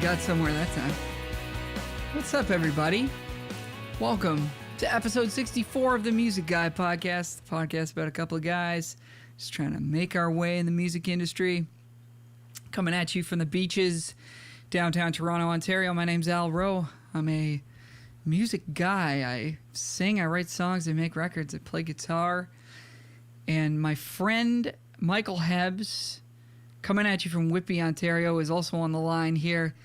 got somewhere that time. What's up, everybody? Welcome to episode 64 of the Music Guy podcast. The podcast about a couple of guys just trying to make our way in the music industry. Coming at you from the beaches, downtown Toronto, Ontario. My name's Al Rowe. I'm a music guy. I sing, I write songs, I make records, I play guitar. And my friend Michael Hebbs, coming at you from Whitby, Ontario, is also on the line here.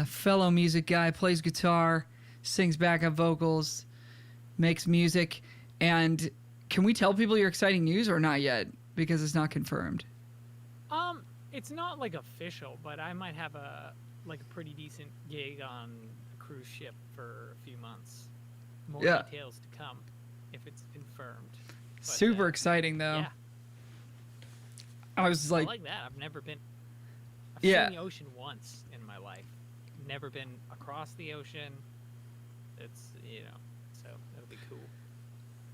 Fellow music guy, plays guitar, sings backup vocals, makes music. And can we tell people your exciting news or not yet? Because it's not confirmed. It's not like official, but I might have a pretty decent gig on a cruise ship for a few months. More details to come if it's confirmed. But, super exciting though. Yeah. I was like, I like that. I've seen the ocean once in my life. Never been across the ocean. It's, so that'll be cool.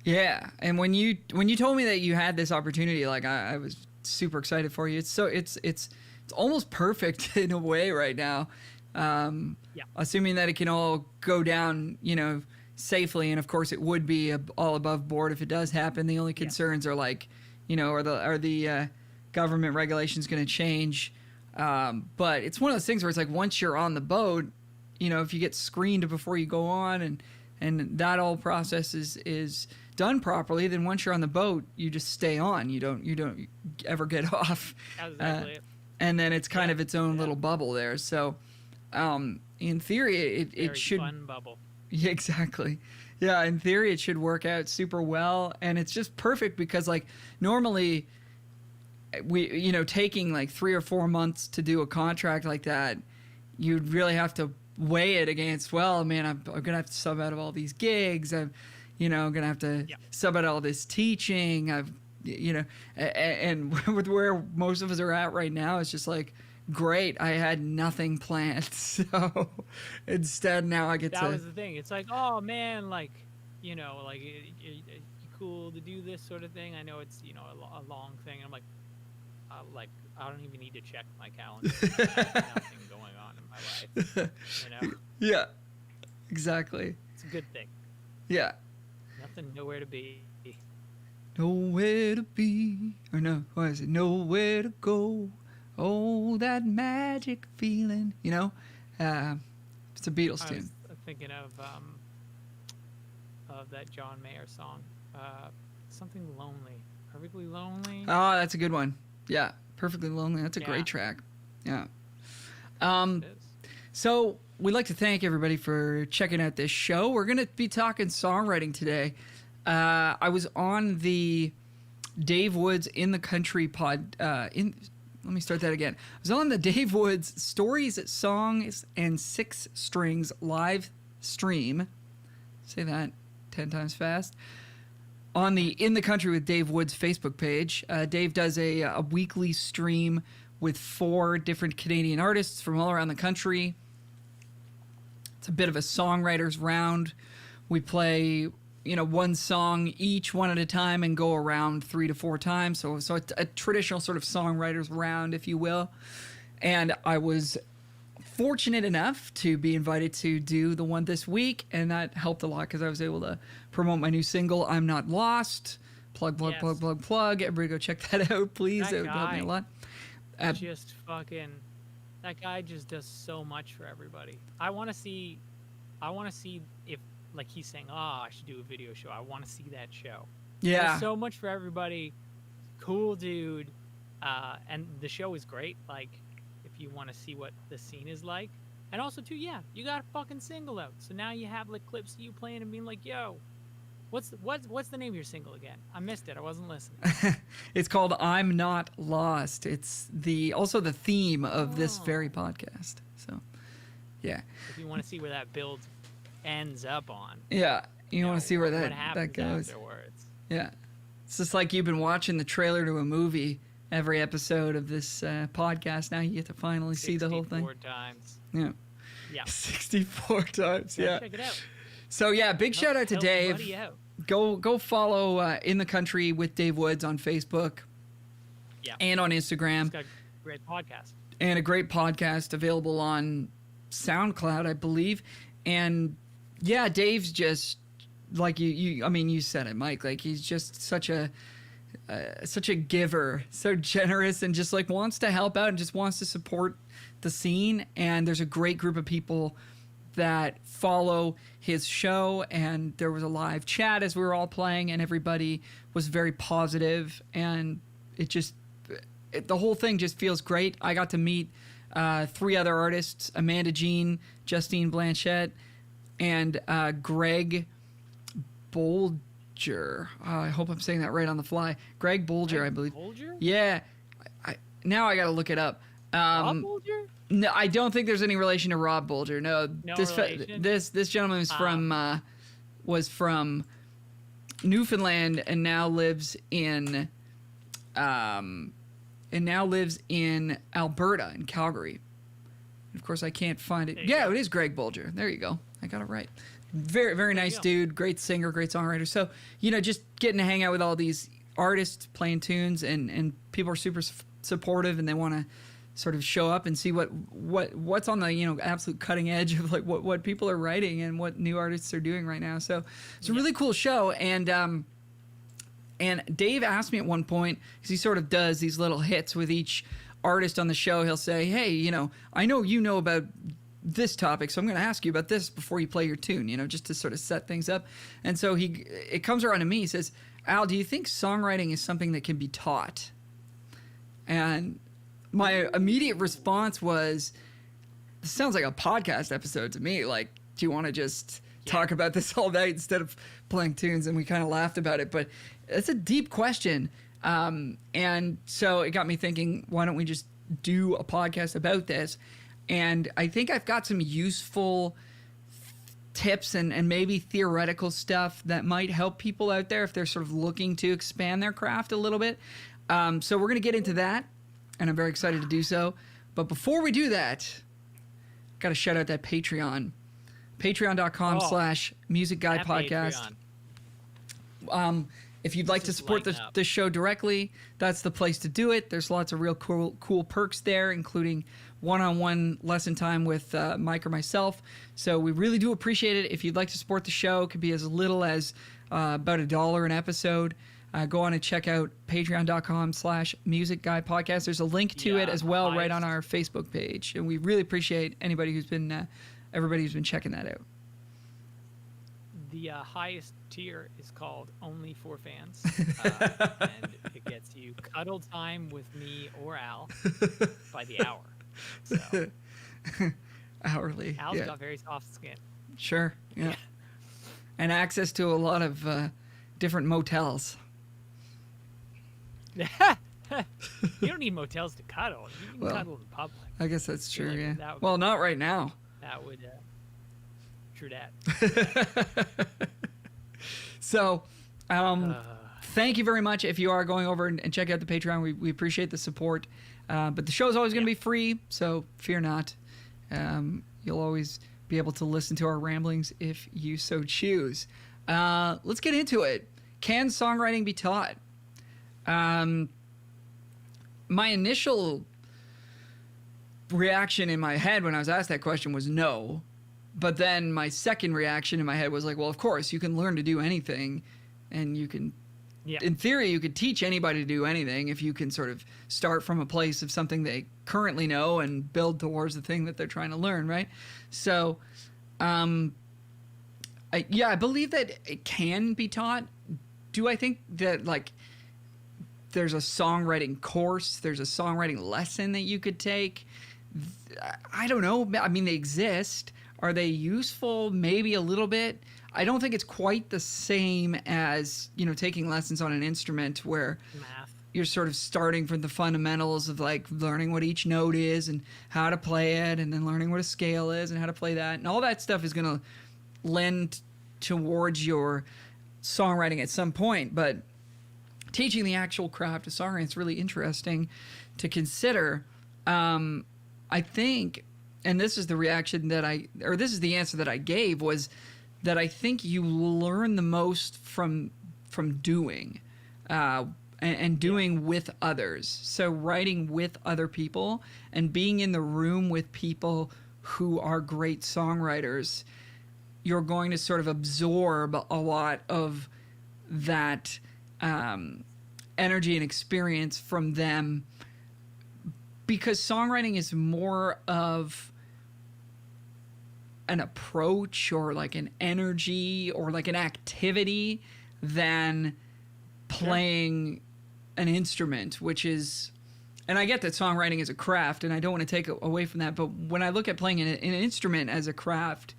Yeah, and when you told me that you had this opportunity, like I was super excited for you. It's almost perfect in a way right now. Assuming that it can all go down, safely, and of course it would be all above board if it does happen. The only concerns are like, are the government regulations going to change? But it's one of those things where it's like once you're on the boat, if you get screened before you go on and that whole process is done properly, then once you're on the boat, you just stay on. You don't ever get off. Exactly. And then it's kind of its own little bubble there. So, in theory, it should. Very fun bubble. Yeah, exactly. Yeah, in theory, it should work out super well, and it's just perfect because, like, normally, taking like 3 or 4 months to do a contract like that, you'd really have to weigh it against. Well, man, I'm gonna have to sub out of all these gigs. I'm gonna have to sub out all this teaching. And with where most of us are at right now, it's just like, great, I had nothing planned. So instead now I get that was the thing. It's like, oh man, you cool to do this sort of thing. I know it's, a long thing. I'm like, I don't even need to check my calendar. There's nothing going on in my life. Yeah, exactly. It's a good thing. Yeah. Nothing, nowhere to be. Nowhere to be, or no, what is it? Nowhere to go. Oh, that magic feeling. It's a Beatles tune. I was thinking of that John Mayer song, something lonely, perfectly lonely. Oh, that's a good one. Yeah, perfectly lonely. That's a great track. Yeah. So we'd like to thank everybody for checking out this show. We're gonna be talking songwriting today. I was on the Dave Woods in the Country pod. Let me start that again. I was on the Dave Woods Stories, Songs, and Six Strings live stream. Say that 10 times fast. On the In the Country with Dave Woods Facebook page. Dave does a weekly stream with 4 different Canadian artists from all around the country. It's a bit of a songwriters round. We play, one song each, one at a time, and go around 3 to 4 times. So it's a traditional sort of songwriters round, if you will. And I was fortunate enough to be invited to do the one this week, and that helped a lot because I was able to promote my new single, I'm Not Lost. Plug. Everybody go check that out, please. It would help me a lot. That guy just does so much for everybody. I want to see if, like, he's saying, I should do a video show. I want to see that show. Yeah. Does so much for everybody. Cool dude. And the show is great. Like, if you want to see what the scene is like. And also, too, you got a fucking single out. So now you have, like, clips of you playing and being like, yo, what's the name of your single again? I missed it. I wasn't listening. It's called I'm Not Lost. It's also the theme of this very podcast. So, yeah. If you want to see where that build ends up on. Yeah. You want to see where that goes. Afterwards. Yeah. It's just like you've been watching the trailer to a movie every episode of this podcast. Now you get to finally see the whole thing. 64 times. Yeah. Yeah. 64 times. Yeah. Check it out. So, yeah, big shout out to Dave. Go follow In the Country with Dave Woods on Facebook. Yeah. And on Instagram. He's got a great podcast. And a great podcast available on SoundCloud, I believe. And yeah, Dave's just like I mean, you said it, Mike. Like, he's just such a giver, so generous, and just like wants to help out and just wants to support the scene. And there's a great group of people that follow his show, and there was a live chat as we were all playing, and everybody was very positive, and the whole thing just feels great. I got to meet 3 other artists: Amanda Jean, Justine Blanchette, and Greg Bolger. I hope I'm saying that right on the fly. Greg Bolger, I believe. Bolger? Yeah. Now I got to look it up. Rob Bolger? No, I don't think there's any relation to Rob Bolger. No, relation? This gentleman was from Newfoundland and now lives in Alberta, in Calgary. And of course, I can't find it. Yeah, it is Greg Bolger. There you go. I got it right. Very, very nice dude. Great singer, great songwriter. So, just getting to hang out with all these artists playing tunes, and people are super supportive, and they want to sort of show up and see what's on the absolute cutting edge of like what people are writing and what new artists are doing right now. So it's a really cool show. And Dave asked me at one point, because he sort of does these little hits with each artist on the show. He'll say, hey, I know you know about this topic, so I'm going to ask you about this before you play your tune, just to sort of set things up. And so it comes around to me. He says, Al, do you think songwriting is something that can be taught? And my immediate response was, this sounds like a podcast episode to me. Like, do you want to just talk about this all night instead of playing tunes? And we kind of laughed about it, but it's a deep question. And so it got me thinking, why don't we just do a podcast about this? And I think I've got some useful tips and maybe theoretical stuff that might help people out there if they're sort of looking to expand their craft a little bit. So we're going to get into that, and I'm very excited to do so. But before we do that, got to shout out that Patreon. Patreon.com/Music Guy Podcast. If you'd like to support the show directly, that's the place to do it. There's lots of real cool perks there, including one-on-one lesson time with Mike or myself. So we really do appreciate it. If you'd like to support the show, it could be as little as about $1 an episode. Go on and check out patreon.com/Music Guy Podcast. There's a link to it as well right on our Facebook page. And we really appreciate everybody who's been checking that out. The highest tier is called Only for Fans, and it gets you cuddle time with me or Al by the hour. So, hourly. Al's got very soft skin. Sure, yeah. And access to a lot of different motels. You don't need motels to cuddle. You can cuddle in public. I guess that's true, like yeah. Well, not right now. That would... True that. So, thank you very much if you are going over and check out the Patreon. We appreciate the support. But the show is always going to be free, so fear not. You'll always be able to listen to our ramblings if you so choose. Let's get into it. Can songwriting be taught? My initial reaction in my head when I was asked that question was no. But then my second reaction in my head was like, well, of course, you can learn to do anything, and you can, in theory, you could teach anybody to do anything if you can sort of start from a place of something they currently know and build towards the thing that they're trying to learn, right? So, I believe that it can be taught. Do I think that, like, there's a songwriting course, there's a songwriting lesson that you could take? I don't know. I mean, they exist. Are they useful? Maybe a little bit. I don't think it's quite the same as, taking lessons on an instrument where math. You're sort of starting from the fundamentals of like learning what each note is and how to play it, and then learning what a scale is and how to play that. And all that stuff is going to lend towards your songwriting at some point. But teaching the actual craft of songwriting is really interesting to consider. I think... And this is the reaction this is the answer that I gave, was that I think you learn the most from doing, and doing with others. So writing with other people and being in the room with people who are great songwriters, you're going to sort of absorb a lot of that energy and experience from them, because songwriting is more of an approach or like an energy or like an activity than playing an instrument, which is, and I get that songwriting is a craft and I don't want to take away from that, but when I look at playing an instrument as a craft,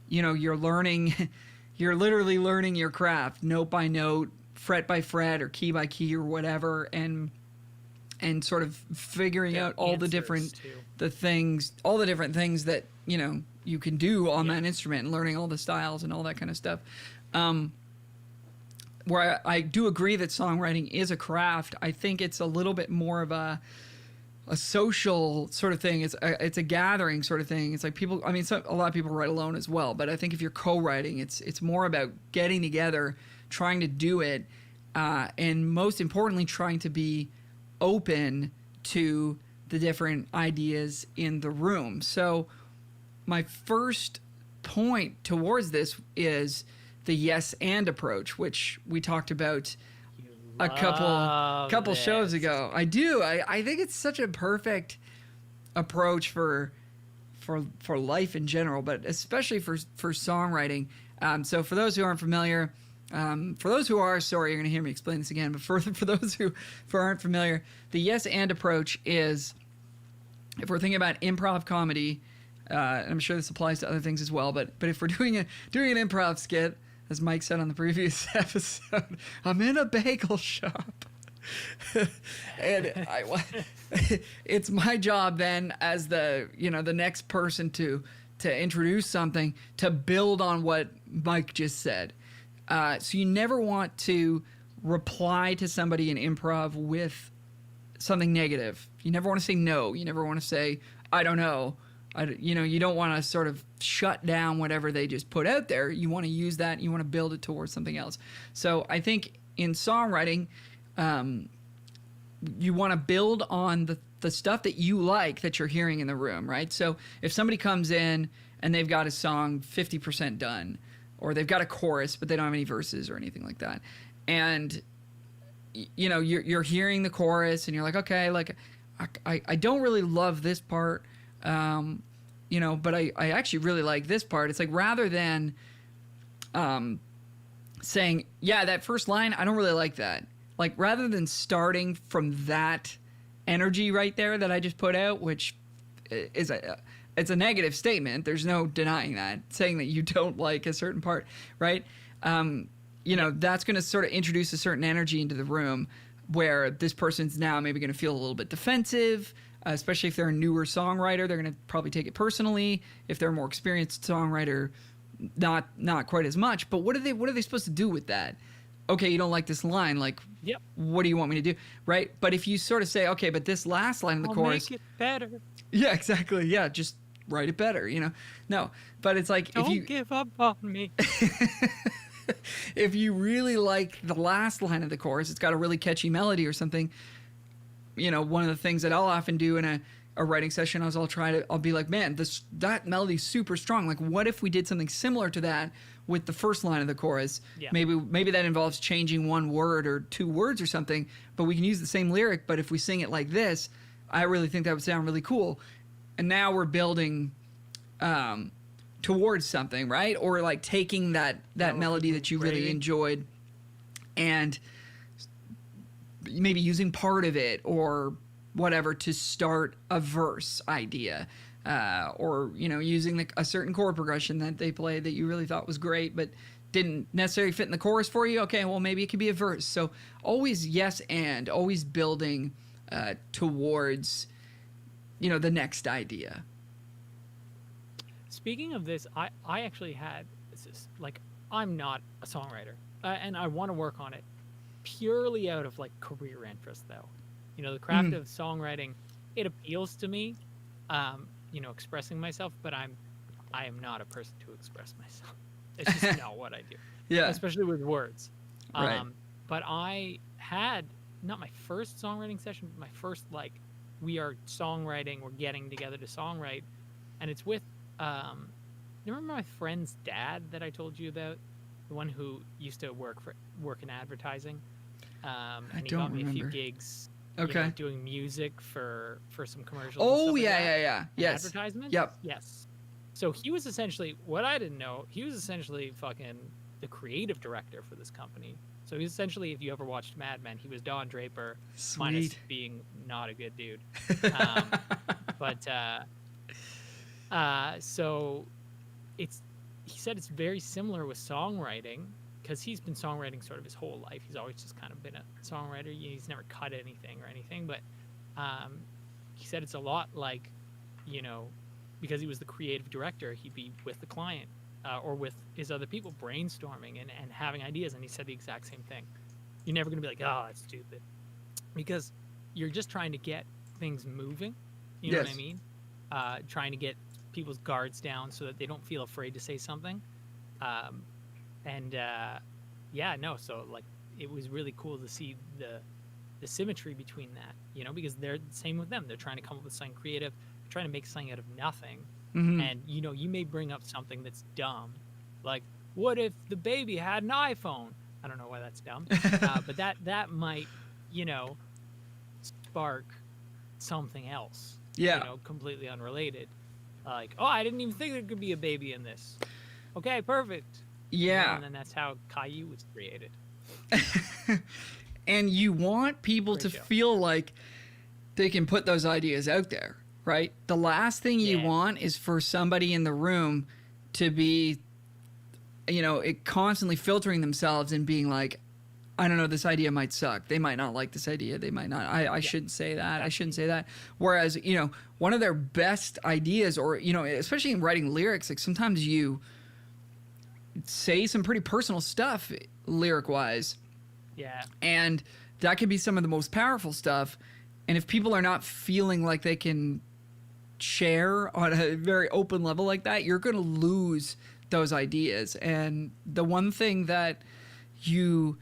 you know, you're learning, you're literally learning your craft note by note, fret by fret, or key by key or whatever, and sort of figuring out all the different all the different things that, you know, you can do on that instrument, and learning all the styles and all that kind of stuff. Where I do agree that songwriting is a craft, I think it's a little bit more of a social sort of thing. It's a gathering sort of thing. It's like people, I mean, a lot of people write alone as well, but I think if you're co-writing, it's more about getting together, trying to do it, and most importantly, trying to be open to the different ideas in the room. So my first point towards this is the yes and approach, which we talked about a couple shows ago. I do. I think it's such a perfect approach for life in general, but especially for songwriting. So for those who aren't familiar, for those who are, sorry, you're going to hear me explain this again, but for those who aren't familiar, the yes and approach is, if we're thinking about improv comedy, and I'm sure this applies to other things as well, but if we're doing an improv skit, as Mike said on the previous episode, I'm in a bagel shop. And it's my job then, as the next person to introduce something, to build on what Mike just said. So you never want to reply to somebody in improv with something negative. You never want to say no. You never want to say, I don't know. You don't want to sort of shut down whatever they just put out there. You want to use that. You want to build it towards something else. So I think in songwriting, you want to build on the stuff that you like, that you're hearing in the room, right? So if somebody comes in and they've got a song 50% done, or they've got a chorus but they don't have any verses or anything like that, and you know, you're hearing the chorus and you're like, okay, like I don't really love this part, you know, but I actually really like this part. It's like, rather than saying, yeah, that first line, I don't really like that. Like, rather than starting from that energy right there that I just put out, which is it's a negative statement. There's no denying that, saying that you don't like a certain part, right? You know, that's going to sort of introduce a certain energy into the room where this person's now maybe going to feel a little bit defensive, especially if they're a newer songwriter. They're going to probably take it personally. If they're a more experienced songwriter, not quite as much. But what are they supposed to do with that? Okay, you don't like this line, like, yep, what do you want me to do, right? But if you sort of say, okay, but this last line in the chorus, make it better. Yeah, exactly. Yeah, just write it better, you know? No, but it's like, don't give up on me. If you really like the last line of the chorus, it's got a really catchy melody or something. You know, one of the things that I'll often do in a writing session is I'll be like, man, that melody's super strong. Like, what if we did something similar to that with the first line of the chorus? Yeah. Maybe that involves changing one word or two words or something, but we can use the same lyric. But if we sing it like this, I really think that would sound really cool. And now we're building towards something, right? Or like taking that melody that you really enjoyed and maybe using part of it or whatever to start a verse idea, or, you know, using a certain chord progression that they played that you really thought was great but didn't necessarily fit in the chorus for you. Okay, well, maybe it could be a verse. So always yes and, always building towards, you know, the next idea. Speaking of this, I actually had this, like, I'm not a songwriter, and I want to work on it purely out of like career interest, though. You know, the craft of songwriting, it appeals to me, you know, expressing myself, but I am not a person to express myself. It's just not what I do. Yeah. Especially with words. Right. But I had, not my first songwriting session, but my first, like, we are songwriting, we're getting together to songwrite, and it's with you remember my friend's dad that I told you about, the one who used to work in advertising, and he don't got me a few remember. gigs. Okay. Doing music for some commercials. Oh and stuff like yeah, that, yeah. Yes. advertisements. Yep. Yes. So he was essentially, what I didn't know, he was essentially fucking the creative director for this company. So he's essentially, if you ever watched Mad Men, he was Don Draper, minus Sweet. being not a good dude. But so he said it's very similar with songwriting, because he's been songwriting sort of his whole life. He's always just kind of been a songwriter. He's never cut anything or anything, but he said it's a lot like, because he was the creative director, he'd be with the client or with his other people brainstorming and having ideas, and he said the exact same thing. You're never going to be like, oh, that's stupid, because you're just trying to get things moving. You know what I mean? Trying to get people's guards down so that they don't feel afraid to say something. So like it was really cool to see the symmetry between that, because they're the same with them. They're trying to come up with something creative, trying to make something out of nothing. And you may bring up something that's dumb, like, what if the baby had an iPhone? I don't know why that's dumb, but that might spark something else, completely unrelated, like, oh, I didn't even think there could be a baby in this. Okay, perfect. Yeah. And then that's how Caillou was created. And you want people Great to show. feel like they can put those ideas out there, right? The last thing you Yeah. want is for somebody in the room to be, constantly filtering themselves and being like, I don't know, this idea might suck. They might not like this idea. They might not. I shouldn't say that. I shouldn't say that. Whereas, one of their best ideas, or, especially in writing lyrics, like sometimes you say some pretty personal stuff lyric-wise. Yeah. And that could be some of the most powerful stuff. And if people are not feeling like they can share on a very open level like that, you're going to lose those ideas. And the one thing that you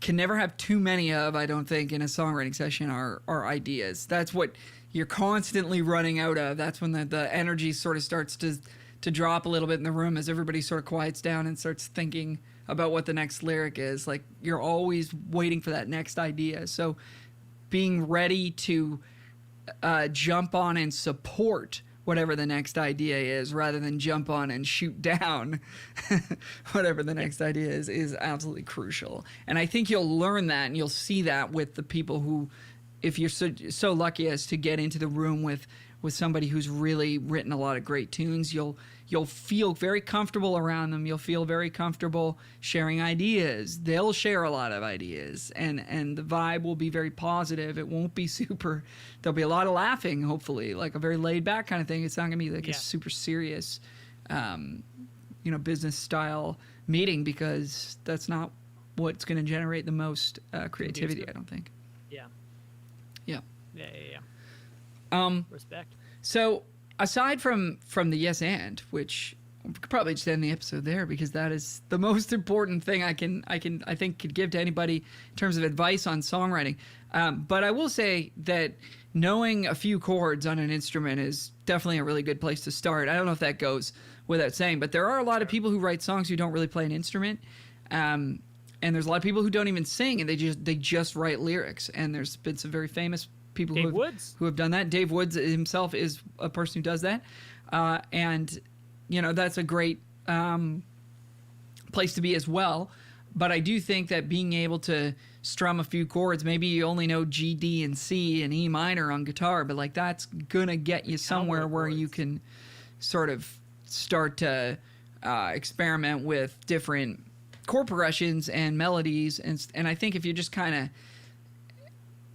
can never have too many of, I don't think, in a songwriting session are ideas. That's what you're constantly running out of. That's when the energy sort of starts to drop a little bit in the room as everybody sort of quiets down and starts thinking about what the next lyric is. Like, you're always waiting for that next idea. So being ready to jump on and support whatever the next idea is, rather than jump on and shoot down whatever the next idea is absolutely crucial. And I think you'll learn that, and you'll see that with the people who, if you're so lucky as to get into the room with somebody who's really written a lot of great tunes, you'll feel very comfortable around them. You'll feel very comfortable sharing ideas. They'll share a lot of ideas, and the vibe will be very positive. It won't be super. There'll be a lot of laughing, hopefully, like a very laid back kind of thing. It's not gonna be like a super serious, business style meeting, because that's not what's going to generate the most creativity, I don't think. Yeah. Yeah. Yeah. Respect. So aside from the yes and, which we could probably just end the episode there, because that is the most important thing I think could give to anybody in terms of advice on songwriting. But I will say that knowing a few chords on an instrument is definitely a really good place to start. I don't know if that goes without saying, but there are a lot of people who write songs who don't really play an instrument. And there's a lot of people who don't even sing, and they just write lyrics. And there's been some very famous people who have done that. Dave Woods himself is a person who does that. And that's a great place to be as well. But I do think that being able to strum a few chords, maybe you only know G, D, and C and E minor on guitar, but like that's gonna get you somewhere where you can sort of start to experiment with different chord progressions and melodies. And I think if you just kind of,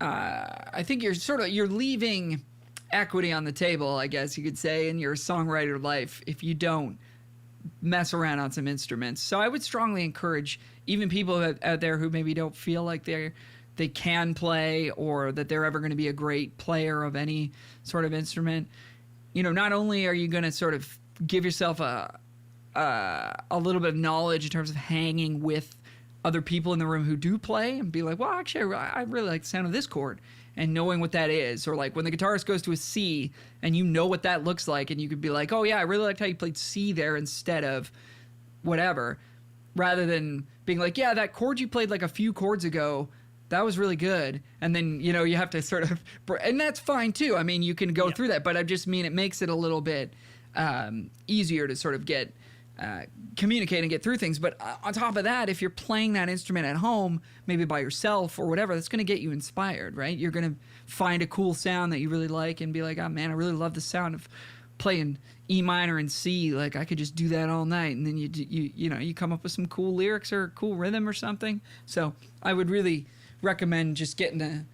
I think you're leaving equity on the table, I guess you could say, in your songwriter life if you don't mess around on some instruments. So I would strongly encourage even people out there who maybe don't feel like they can play, or that they're ever going to be a great player of any sort of instrument. Not only are you going to sort of give yourself a little bit of knowledge in terms of hanging with other people in the room who do play and be like, well, actually, I really like the sound of this chord, and knowing what that is. Or like when the guitarist goes to a C and you know what that looks like, and you could be like, oh yeah, I really liked how you played C there instead of whatever, rather than being like, yeah, that chord you played like a few chords ago, that was really good. And then, you know, you have to sort of, and that's fine too. I mean, you can go through that, but I just mean it makes it a little bit easier to sort of get, communicate and get through things. But on top of that, if you're playing that instrument at home, maybe by yourself or whatever, that's going to get you inspired, right? You're going to find a cool sound that you really like and be like, oh man, I really love the sound of playing E minor and C. Like I could just do that all night. And then you come up with some cool lyrics or cool rhythm or something. So I would really recommend just getting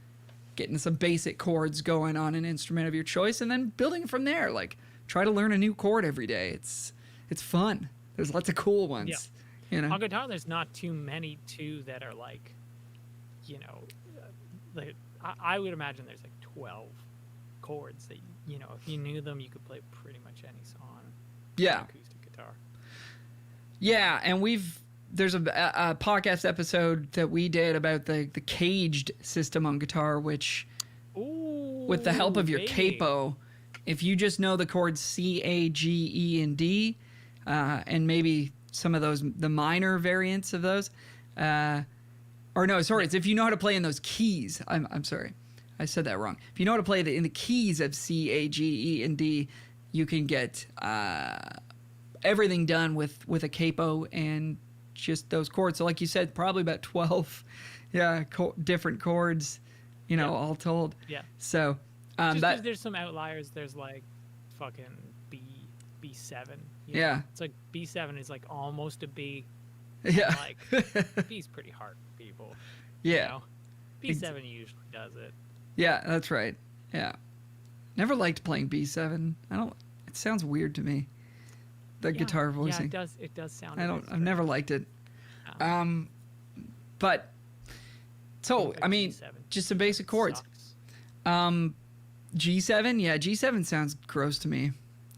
some basic chords going on an instrument of your choice and then building from there. Like try to learn a new chord every day. It's fun. There's lots of cool ones. Yeah. You know? On guitar, there's not too many too that are like, you know, like, I would imagine there's like 12 chords that, you know, if you knew them, you could play pretty much any song. Yeah. On acoustic guitar. Yeah, and there's a podcast episode that we did about the caged system on guitar, which with the help of your capo, if you just know the chords C, A, G, E, and D, and maybe some of the minor variants of those, it's if you know how to play in those keys. I'm sorry, I said that wrong. If you know how to play in the keys of C, A, G, E, and D, you can get everything done with a capo and just those chords. So like you said, probably about 12 different chords, you know, all told. Yeah. So just because there's some outliers. There's like fucking B7. You know? Yeah. It's like B7 is like almost a B. Yeah. Like B's pretty hard for people. Yeah. You know? B7 usually does it. Yeah, that's right. Yeah. Never liked playing B7. It sounds weird to me. The guitar voicing. Yeah, it does sound. I've never liked it. But so I mean, G7. just some basic chords. Sucks. G7, yeah, G7 sounds gross to me.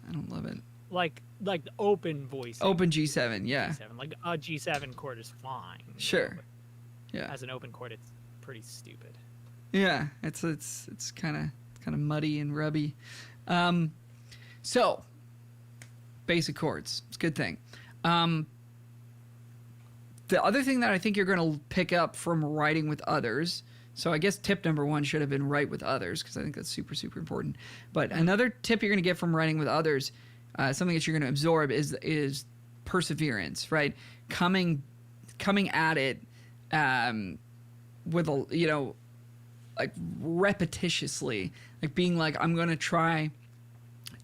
I don't love it. Like the open voice. Open G7, yeah. G7. Like a G7 chord is fine. Sure. Yeah. As an open chord, it's pretty stupid. Yeah, it's kind of muddy and rubby. So basic chords, it's a good thing. The other thing that I think you're going to pick up from writing with others. So I guess tip number 1 should have been write with others, because I think that's super, super important. But another tip you're going to get from writing with others, something that you're going to absorb is perseverance, right? Coming at it with like repetitiously, like being like, I'm going to try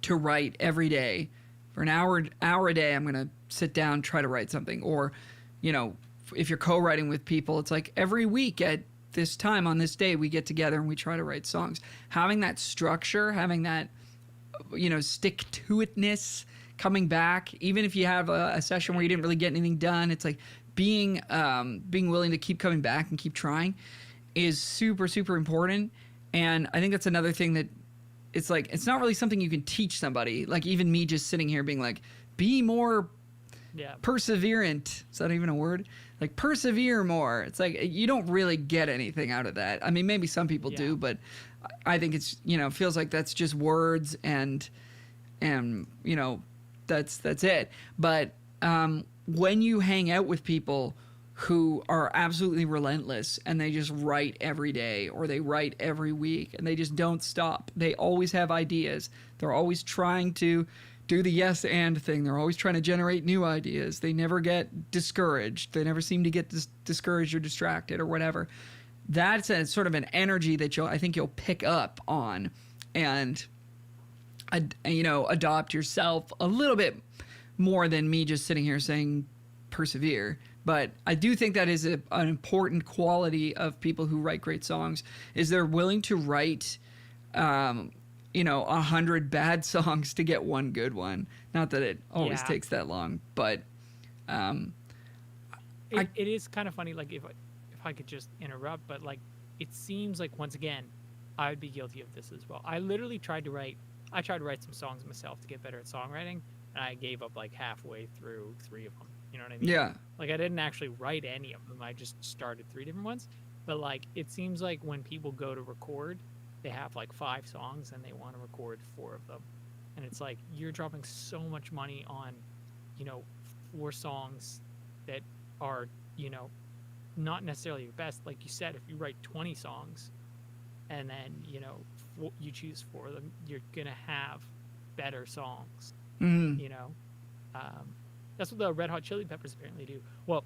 to write every day for an hour a day. I'm going to sit down, try to write something. Or, you know, if you're co-writing with people, it's like every week at this time on this day we get together and we try to write songs. Having that structure, having that, you know, stick to itness, coming back, even if you have a session where you didn't really get anything done, it's like being willing to keep coming back and keep trying is super, super important. And I think that's another thing that it's like, it's not really something you can teach somebody. Like even me just sitting here being like, be more perseverant. Is that even a word? Like persevere more. It's like you don't really get anything out of that. I mean, maybe some people do, but I think it's, you know, feels like that's just words and you know, that's it. But when you hang out with people who are absolutely relentless and they just write every day or they write every week and they just don't stop. They always have ideas. They're always trying to do the yes and thing. They're always trying to generate new ideas. They never get discouraged. They never seem to get discouraged or distracted or whatever. That's a sort of an energy that I think you'll pick up on and, you know, adopt yourself a little bit more than me just sitting here saying persevere. But I do think that is an important quality of people who write great songs is they're willing to write, you know, 100 bad songs to get one good one. Not that it always takes that long, but it is kind of funny. Like if I could just interrupt, but like it seems like once again, I would be guilty of this as well. I literally tried to write some songs myself to get better at songwriting, and I gave up like halfway through 3 of them. You know what I mean? Yeah. Like I didn't actually write any of them. I just started 3 different ones. But like it seems like when people go to record, they have like 5 songs and they want to record 4 of them. And it's like you're dropping so much money on, you know, 4 songs that are, you know, not necessarily your best. Like you said, if you write 20 songs and then, you know, you choose 4 of them, you're going to have better songs, you know? That's what the Red Hot Chili Peppers apparently do. Well,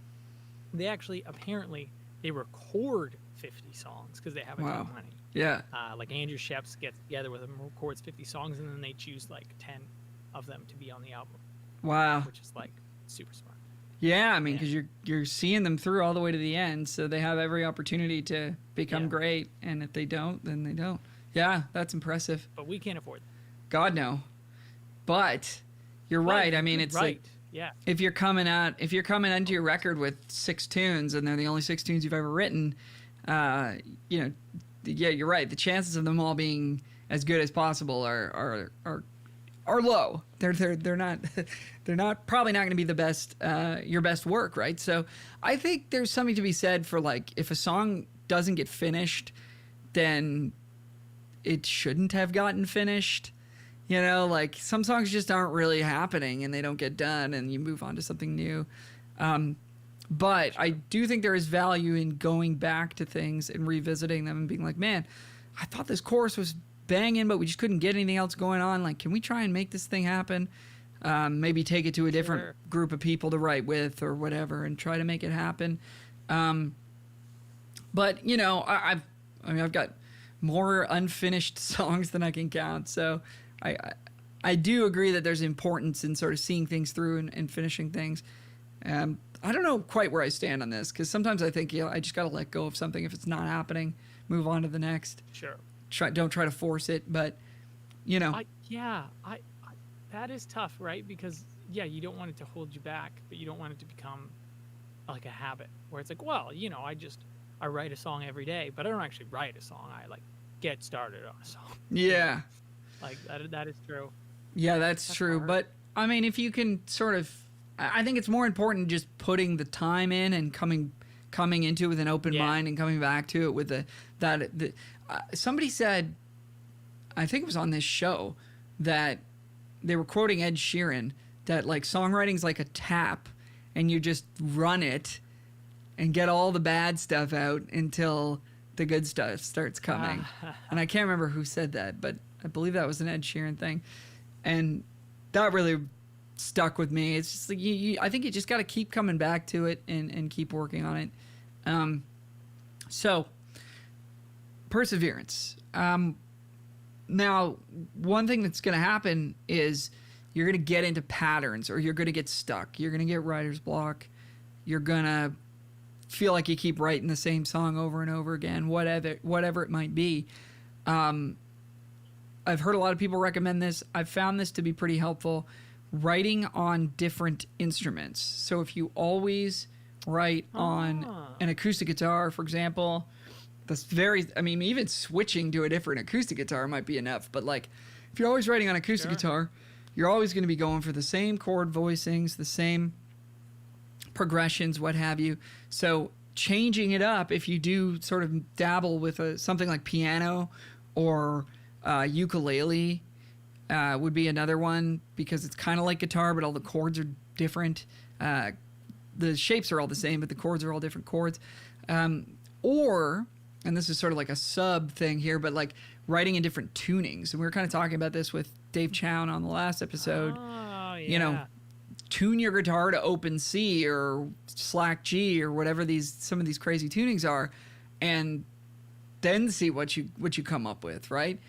they actually apparently they record 50 songs because they have a ton of money. Yeah. Like Andrew Sheps gets together with them, records 50 songs, and then they choose like 10 of them to be on the album. Wow. Which is like super smart. Yeah, I mean, because you're seeing them through all the way to the end, so they have every opportunity to become great. And if they don't, then they don't. Yeah, that's impressive. But we can't afford that. God no. But you're right. I mean, it's like if you're coming into your record with 6 tunes and they're the only 6 tunes you've ever written, you know, yeah, you're right. The chances of them all being as good as possible are low. They're not probably not going to be the best your best work, right? So I think there's something to be said for like if a song doesn't get finished, then it shouldn't have gotten finished. You know, like some songs just aren't really happening and they don't get done and you move on to something new. But I do think there is value in going back to things and revisiting them and being like, man, I thought this chorus was banging, but we just couldn't get anything else going on. Like, can we try and make this thing happen? Maybe take it to a different group of people to write with or whatever and try to make it happen. But, you know, I've got more unfinished songs than I can count. So I do agree that there's importance in sort of seeing things through and finishing things. I don't know quite where I stand on this because sometimes I think, you know, I just got to let go of something if it's not happening, move on to the next. Sure. Don't try to force it, but you know. That is tough, right? Because you don't want it to hold you back, but you don't want it to become like a habit where it's like, well, you know, I write a song every day, but I don't actually write a song. I like get started on a song. Yeah. Like that is true. Yeah, that's true. Hard. But I mean, if you can sort of, I think it's more important just putting the time in and coming into it with an open mind and coming back to it with somebody said, I think it was on this show, that they were quoting Ed Sheeran, that like songwriting's like a tap and you just run it and get all the bad stuff out until the good stuff starts coming. And I can't remember who said that, but I believe that was an Ed Sheeran thing. And that really stuck with me. It's just like I think you just got to keep coming back to it and keep working on it. So perseverance. Now, one thing that's going to happen is you're going to get into patterns or you're going to get stuck. You're going to get writer's block. You're going to feel like you keep writing the same song over and over again, whatever it might be. I've heard a lot of people recommend this. I've found this to be pretty helpful. Writing on different instruments. So if you always write on an acoustic guitar, for example, even switching to a different acoustic guitar might be enough. But like, if you're always writing on acoustic guitar, you're always going to be going for the same chord voicings, the same progressions, what have you. So changing it up, if you do sort of dabble with something like piano or ukulele, would be another one, because it's kind of like guitar, but all the chords are different. The shapes are all the same, but the chords are all different chords. And this is sort of like a sub thing here, but like writing in different tunings. And we were kind of talking about this with Dave Chown on the last episode. Oh, yeah. You know, tune your guitar to open C or slack G or whatever some of these crazy tunings are, and then see what you come up with, right?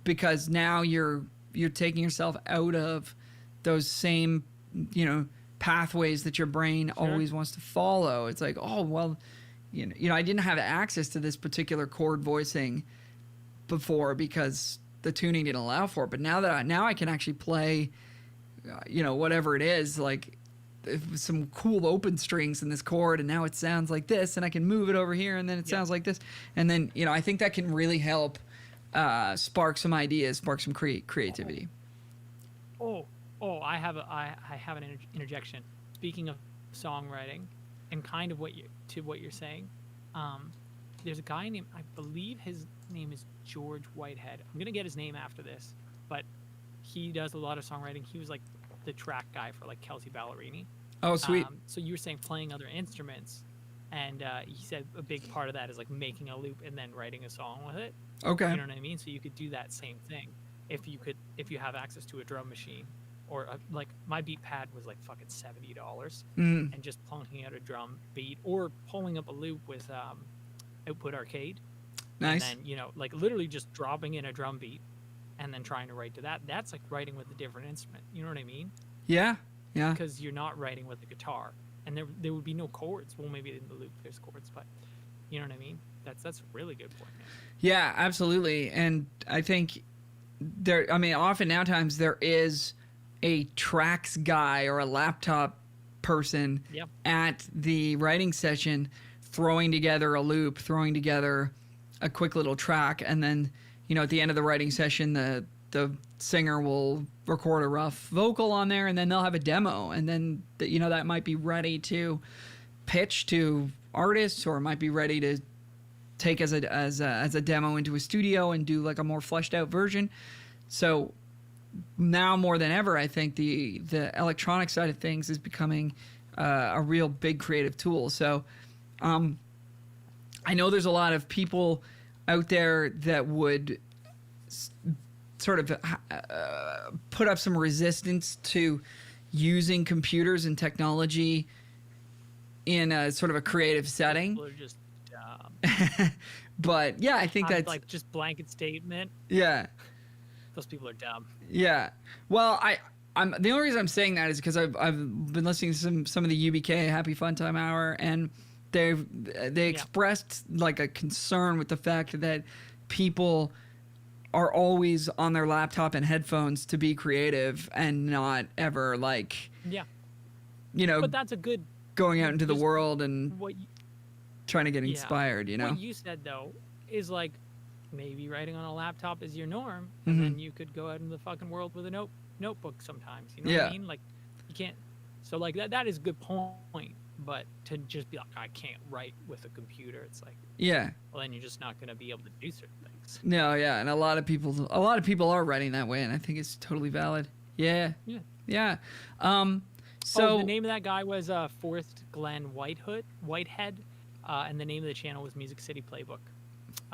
Because now you're taking yourself out of those same, you know, pathways that your brain always wants to follow. It's like, oh, well, you know, I didn't have access to this particular chord voicing before because the tuning didn't allow for it. But now I can actually play, you know, whatever it is, like some cool open strings in this chord, and now it sounds like this, and I can move it over here, and then it sounds like this. And then, you know, I think that can really help spark some ideas, spark some creativity. I have an interjection. Speaking of songwriting, and kind of what you're saying. There's a guy named, I believe his name is George Whitehead. I'm gonna get his name after this, but he does a lot of songwriting. He was like the track guy for like Kelsey Ballerini. Oh, sweet. So you were saying playing other instruments, and he said a big part of that is like making a loop and then writing a song with it. Okay. You know what I mean? So you could do that same thing if you have access to a drum machine, or like my beat pad was like fucking $70, and just plunking out a drum beat or pulling up a loop with Output Arcade. Nice. And then like literally just dropping in a drum beat and then trying to write to that. That's like writing with a different instrument. You know what I mean? Yeah. Yeah. Because you're not writing with a guitar, and there would be no chords. Well, maybe in the loop there's chords, but you know what I mean? That's a really good point, man. Yeah, absolutely. And I think often nowtimes there is a tracks guy or a laptop person at the writing session throwing together a loop, throwing together a quick little track, and then, at the end of the writing session, the singer will record a rough vocal on there, and then they'll have a demo, and then that might be ready to pitch to artists, or it might be ready to take as a demo into a studio and do like a more fleshed out version. So now more than ever, I think the electronic side of things is becoming a real big creative tool. So I know there's a lot of people out there that would sort of put up some resistance to using computers and technology in a sort of a creative setting. People are just dumb. But yeah, I think that's like just blanket statement. Yeah. Those people are dumb. Yeah. Well, I'm the only reason I'm saying that is because I've been listening to some of the UBK Happy Fun Time Hour, and they expressed like a concern with the fact that people are always on their laptop and headphones to be creative and not ever like But that's a good going out into the world and trying to get inspired. What you said though is like maybe writing on a laptop is your norm, and then you could go out in the fucking world with a notebook sometimes. You know what I mean? Like you can't. So like that is a good point. But to just be like, I can't write with a computer, it's like, well, then you're just not going to be able to do certain things. No, yeah, and a lot of people are writing that way, and I think it's totally valid. Yeah. So the name of that guy was Forrest Glenn Whitehead, and the name of the channel was Music City Playbook.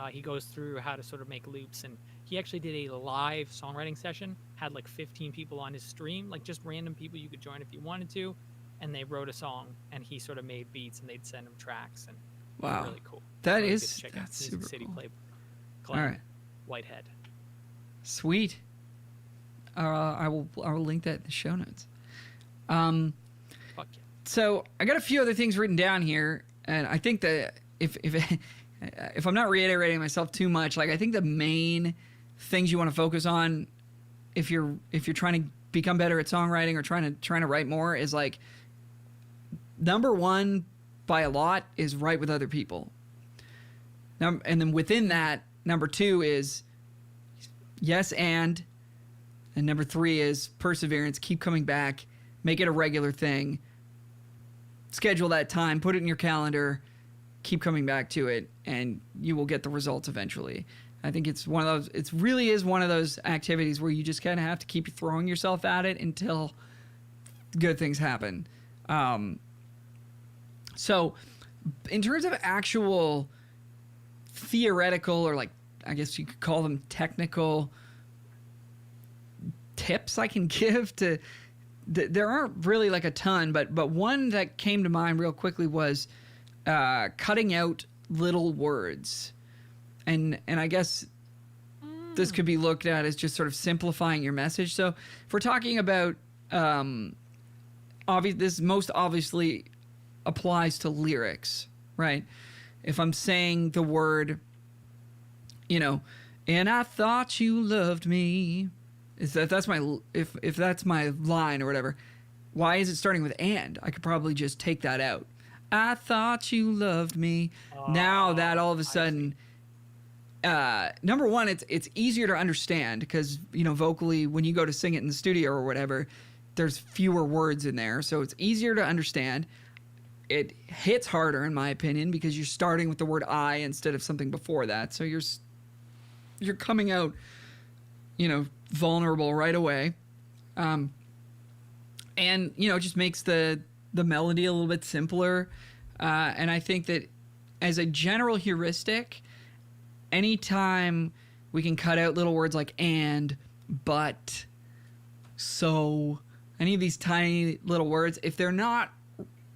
He goes through how to sort of make loops, and he actually did a live songwriting session, had like 15 people on his stream, like just random people you could join if you wanted to. And they wrote a song, and he sort of made beats, and they'd send him tracks, and wow, really cool. That's super super cool. Playbook. All right, Whitehead. Sweet. I will link that in the show notes. Fuck yeah. So I got a few other things written down here, and I think that if I'm not reiterating myself too much, like I think the main things you want to focus on if you're trying to become better at songwriting or trying to write more is like, number one by a lot is write with other people. And then within that, number two is yes and number three is perseverance. Keep coming back. Make it a regular thing. Schedule that time. Put it in your calendar. Keep coming back to it, and you will get the results eventually. I think it's one of those. It really is one of those activities where you just kind of have to keep throwing yourself at it until good things happen. So, in terms of actual theoretical, or like, I guess you could call them technical tips I can give to, there aren't really like a ton, but one that came to mind real quickly was cutting out little words. And I guess this could be looked at as just sort of simplifying your message. So if we're talking about, this most obviously applies to lyrics, right? If I'm saying the word, and I thought you loved me, if that's my line or whatever, why is it starting with and? I could probably just take that out. I thought you loved me. Now that all of a sudden, number one, it's easier to understand because, vocally, when you go to sing it in the studio or whatever, there's fewer words in there. So it's easier to understand. it hits harder, in my opinion, because you're starting with the word I instead of something before that. So you're coming out, vulnerable right away. And, it just makes the melody a little bit simpler. And I think that as a general heuristic, anytime we can cut out little words like and, but, so, any of these tiny little words, if they're not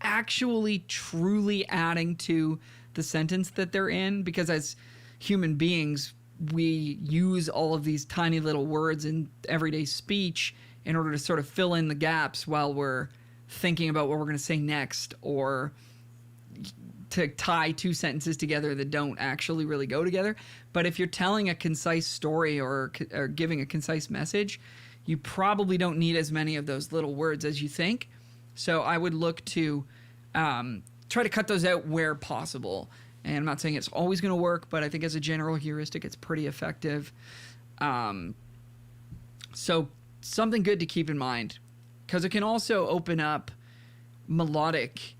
actually truly adding to the sentence that they're in, because as human beings, we use all of these tiny little words in everyday speech in order to sort of fill in the gaps while we're thinking about what we're going to say next, or to tie two sentences together that don't actually really go together. But if you're telling a concise story or giving a concise message, you probably don't need as many of those little words as you think. So I would look to try to cut those out where possible. And I'm not saying it's always going to work, but I think as a general heuristic, it's pretty effective. So something good to keep in mind, because it can also open up melodic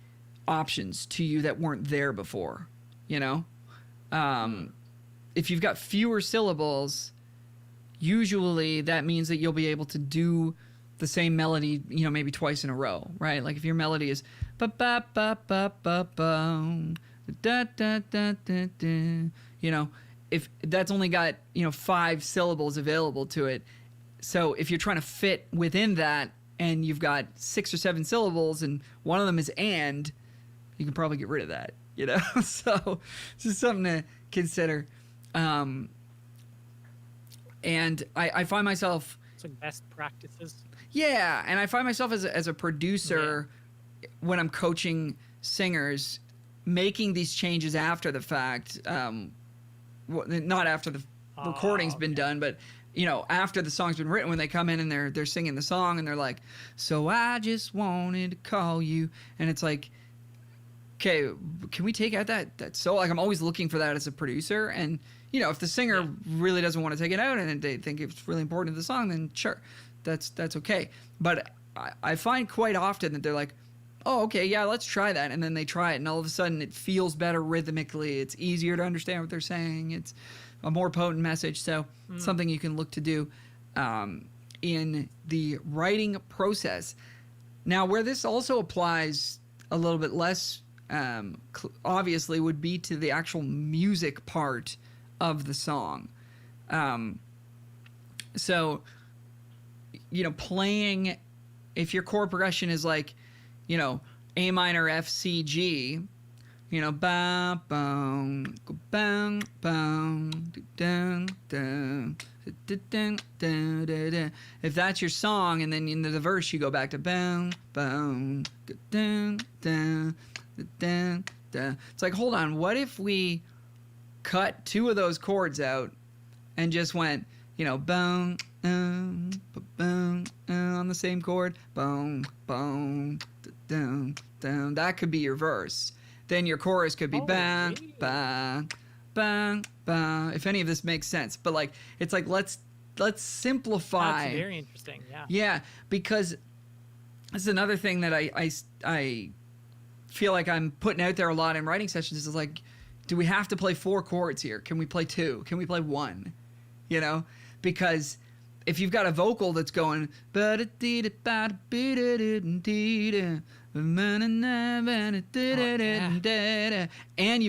options to you that weren't there before. If you've got fewer syllables, usually that means that you'll be able to do the same melody, maybe twice in a row, right? Like if your melody is ba ba ba ba ba ba da da da da da, if that's only got 5 syllables available to it, so if you're trying to fit within that and you've got 6 or 7 syllables and one of them is and, you can probably get rid of that, So it's just something to consider. And I find myself... It's like best practices. Yeah, and I find myself as a producer, when I'm coaching singers, making these changes after the fact. Not after the recording's been done, but after the song's been written, when they come in and they're singing the song and they're like, so I just wanted to call you, and it's like, okay, can we take out that so, like, I'm always looking for that as a producer. And if the singer really doesn't want to take it out and they think it's really important to the song, then sure, that's okay. But I find quite often that they're like, oh, okay, yeah, let's try that. And then they try it, and all of a sudden it feels better rhythmically. It's easier to understand what they're saying. It's a more potent message. So something you can look to do in the writing process. Now, where this also applies a little bit less obviously would be to the actual music part of the song. So, playing, if your chord progression is like, A minor, F, C, G, ba, bong, bang, bang, dun, dun, dun, dun, dun, dun, dun. If that's your song, and then in the verse you go back to bang, bang, dun, dun, dun, dun. It's like, hold on, what if we cut 2 of those chords out and just went, bong, bong, on the same chord, bong, bong, dun, dun. That could be your verse. Then your chorus could be bang, really? bang, bang, bang. If any of this makes sense, but like, it's like let's simplify. That's very interesting. Yeah. Yeah, because this is another thing that I feel like I'm putting out there a lot in writing sessions. Is like, do we have to play 4 chords here? Can we play 2? Can we play 1? Because if you've got a vocal that's going and you've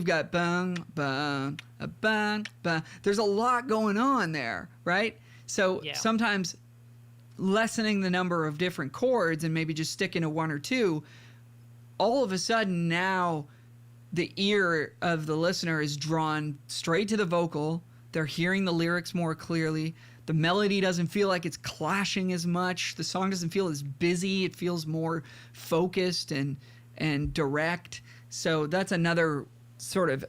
got bang, bang, bang, bang, there's a lot going on there, right? So sometimes lessening the number of different chords and maybe just sticking to 1 or 2, all of a sudden now the ear of the listener is drawn straight to the vocal. They're hearing the lyrics more clearly. The melody doesn't feel like it's clashing as much. The song doesn't feel as busy. It feels more focused and direct. So that's another sort of,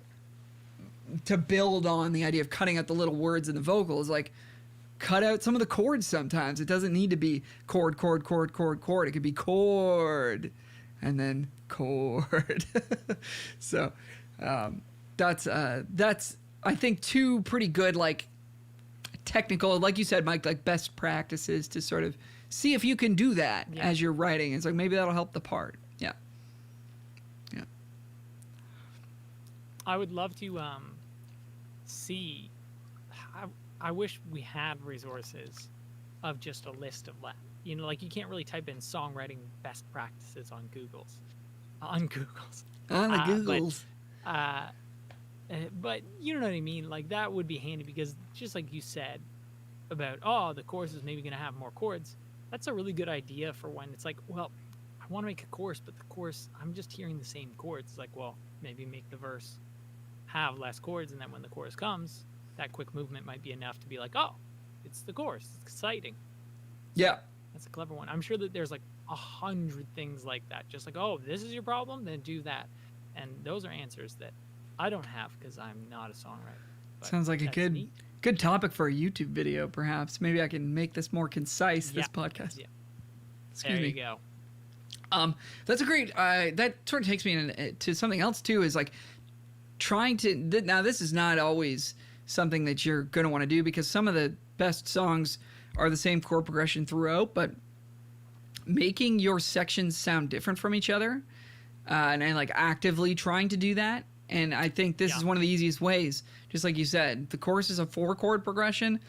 to build on the idea of cutting out the little words in the vocal, is like, cut out some of the chords sometimes. It doesn't need to be chord, chord, chord, chord, chord. It could be chord and then chord. So that's I think 2 pretty good, like, technical, like you said, Mike, like best practices to sort of see if you can do that as you're writing. It's like, maybe that'll help the part. Yeah. I would love to see. I wish we had resources of just a list of like you can't really type in songwriting best practices on Google's. On Google's. On the Googles. But you know what I mean? Like that would be handy because just like you said about, the chorus is maybe going to have more chords. That's a really good idea for when it's like, well, I want to make a chorus, but the chorus, I'm just hearing the same chords. It's like, well, maybe make the verse have less chords. And then when the chorus comes, that quick movement might be enough to be like, oh, it's the chorus. It's exciting. Yeah. That's a clever one. I'm sure that there's like 100 things like that. Just like, oh, this is your problem, then do that. And those are answers that I don't have because I'm not a songwriter. But sounds like a good topic for a YouTube video, perhaps. Maybe I can make this more concise, this podcast. Yeah. Excuse there me. you go. That's a great, that sort of takes me to something else too, is like trying to, now this is not always something that you're going to want to do because some of the best songs are the same chord progression throughout, but making your sections sound different from each other and like actively trying to do that. And I think this is one of the easiest ways, just like you said, the chorus is a 4-chord progression,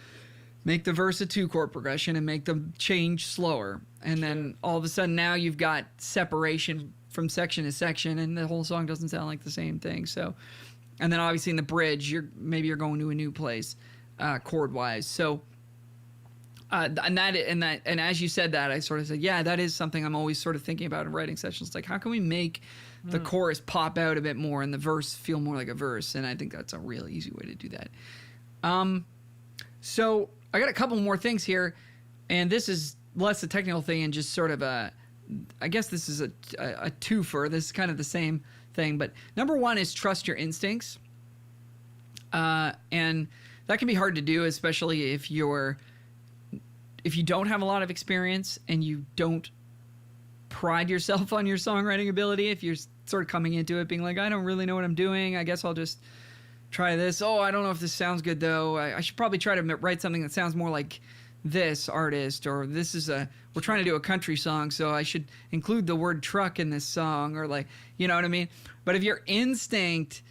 make the verse a 2-chord progression and make them change slower. And then all of a sudden now you've got separation from section to section and the whole song doesn't sound like the same thing. So, and then obviously in the bridge, you're going to a new place chord wise. So, and as you said that, I sort of said, yeah, that is something I'm always sort of thinking about in writing sessions. Like, how can we make the chorus pop out a bit more and the verse feel more like a verse? And I think that's a real easy way to do that. So I got a couple more things here, and this is less a technical thing and just sort of I guess this is a twofer. This is kind of the same thing, but number one is trust your instincts. And that can be hard to do, especially if you don't have a lot of experience and you don't pride yourself on your songwriting ability. If you're sort of coming into it being like, I don't really know what I'm doing, I guess I'll just try this. Oh, I don't know if this sounds good though. I should probably try to write something that sounds more like this artist, or we're trying to do a country song, so I should include the word truck in this song, or like, you know what I mean? But if your instinct,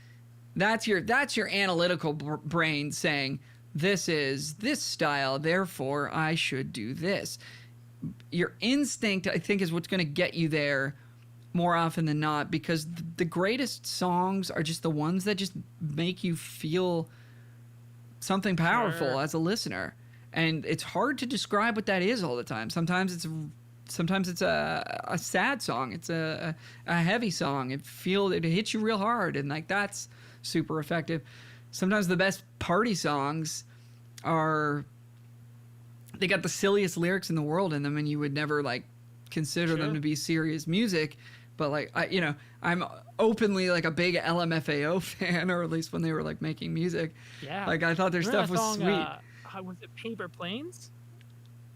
that's your analytical brain saying, this is this style, therefore I should do this. Your instinct, I think, is what's going to get you there more often than not, because the greatest songs are just the ones that just make you feel something powerful as a listener. And it's hard to describe what that is all the time. Sometimes it's a sad song. It's a heavy song. It hits you real hard, and like that's super effective. Sometimes the best party songs they got the silliest lyrics in the world in them, and you would never like consider them to be serious music. But like I'm openly like a big LMFAO fan, or at least when they were like making music. Yeah. Like I thought their stuff was sweet. Was it Paper Planes?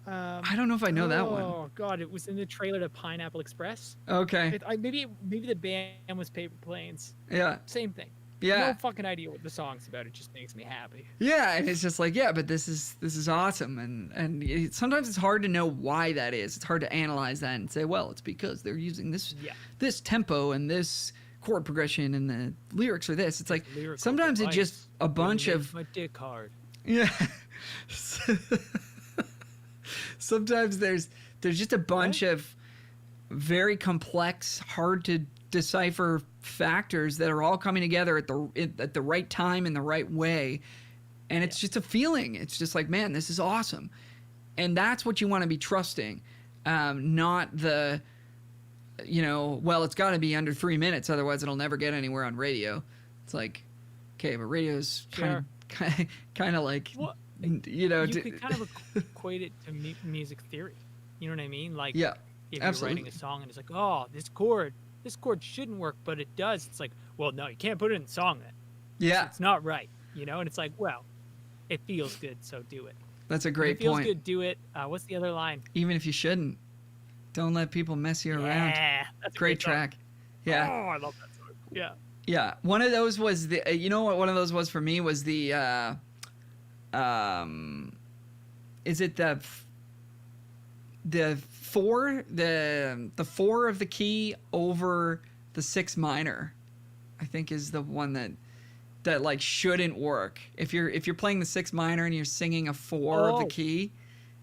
I don't know if I know that one. Oh God, it was in the trailer to Pineapple Express. Okay. Maybe the band was Paper Planes. Yeah. Same thing. Yeah. No fucking idea what the song's about. It just makes me happy. Yeah, and it's just like, yeah, but this is awesome, and sometimes it's hard to know why that is. It's hard to analyze that and say, well, it's because they're using this tempo and this chord progression and the lyrics are this. It's like sometimes it's just a bunch of my dick hard. Yeah. Sometimes there's just a bunch of very complex, hard to decipher factors that are all coming together at the right time in the right way, and it's just a feeling. It's just like, man, this is awesome, and that's what you want to be trusting, not the well, it's got to be under 3 minutes, otherwise it'll never get anywhere on radio. It's like, okay, but radio's kind of like, well, you could kind of equate it to music theory. You know what I mean? Like, if you're writing a song and it's like, oh, this chord shouldn't work, but it does. It's like, well, no, you can't put it in the song then. Yeah. It's not right, And it's like, well, it feels good, so do it. That's a great point. If it feels good, do it. What's the other line? Even if you shouldn't. Don't let people mess you around. Yeah. That's a great track. Yeah. Oh, I love that song. Yeah. Yeah. One of those was what one of those was for me was the, is it the 4 of the key over the 6 minor, I think is the one that that like shouldn't work. If you're playing the 6 minor and you're singing a 4 of the Oh. key,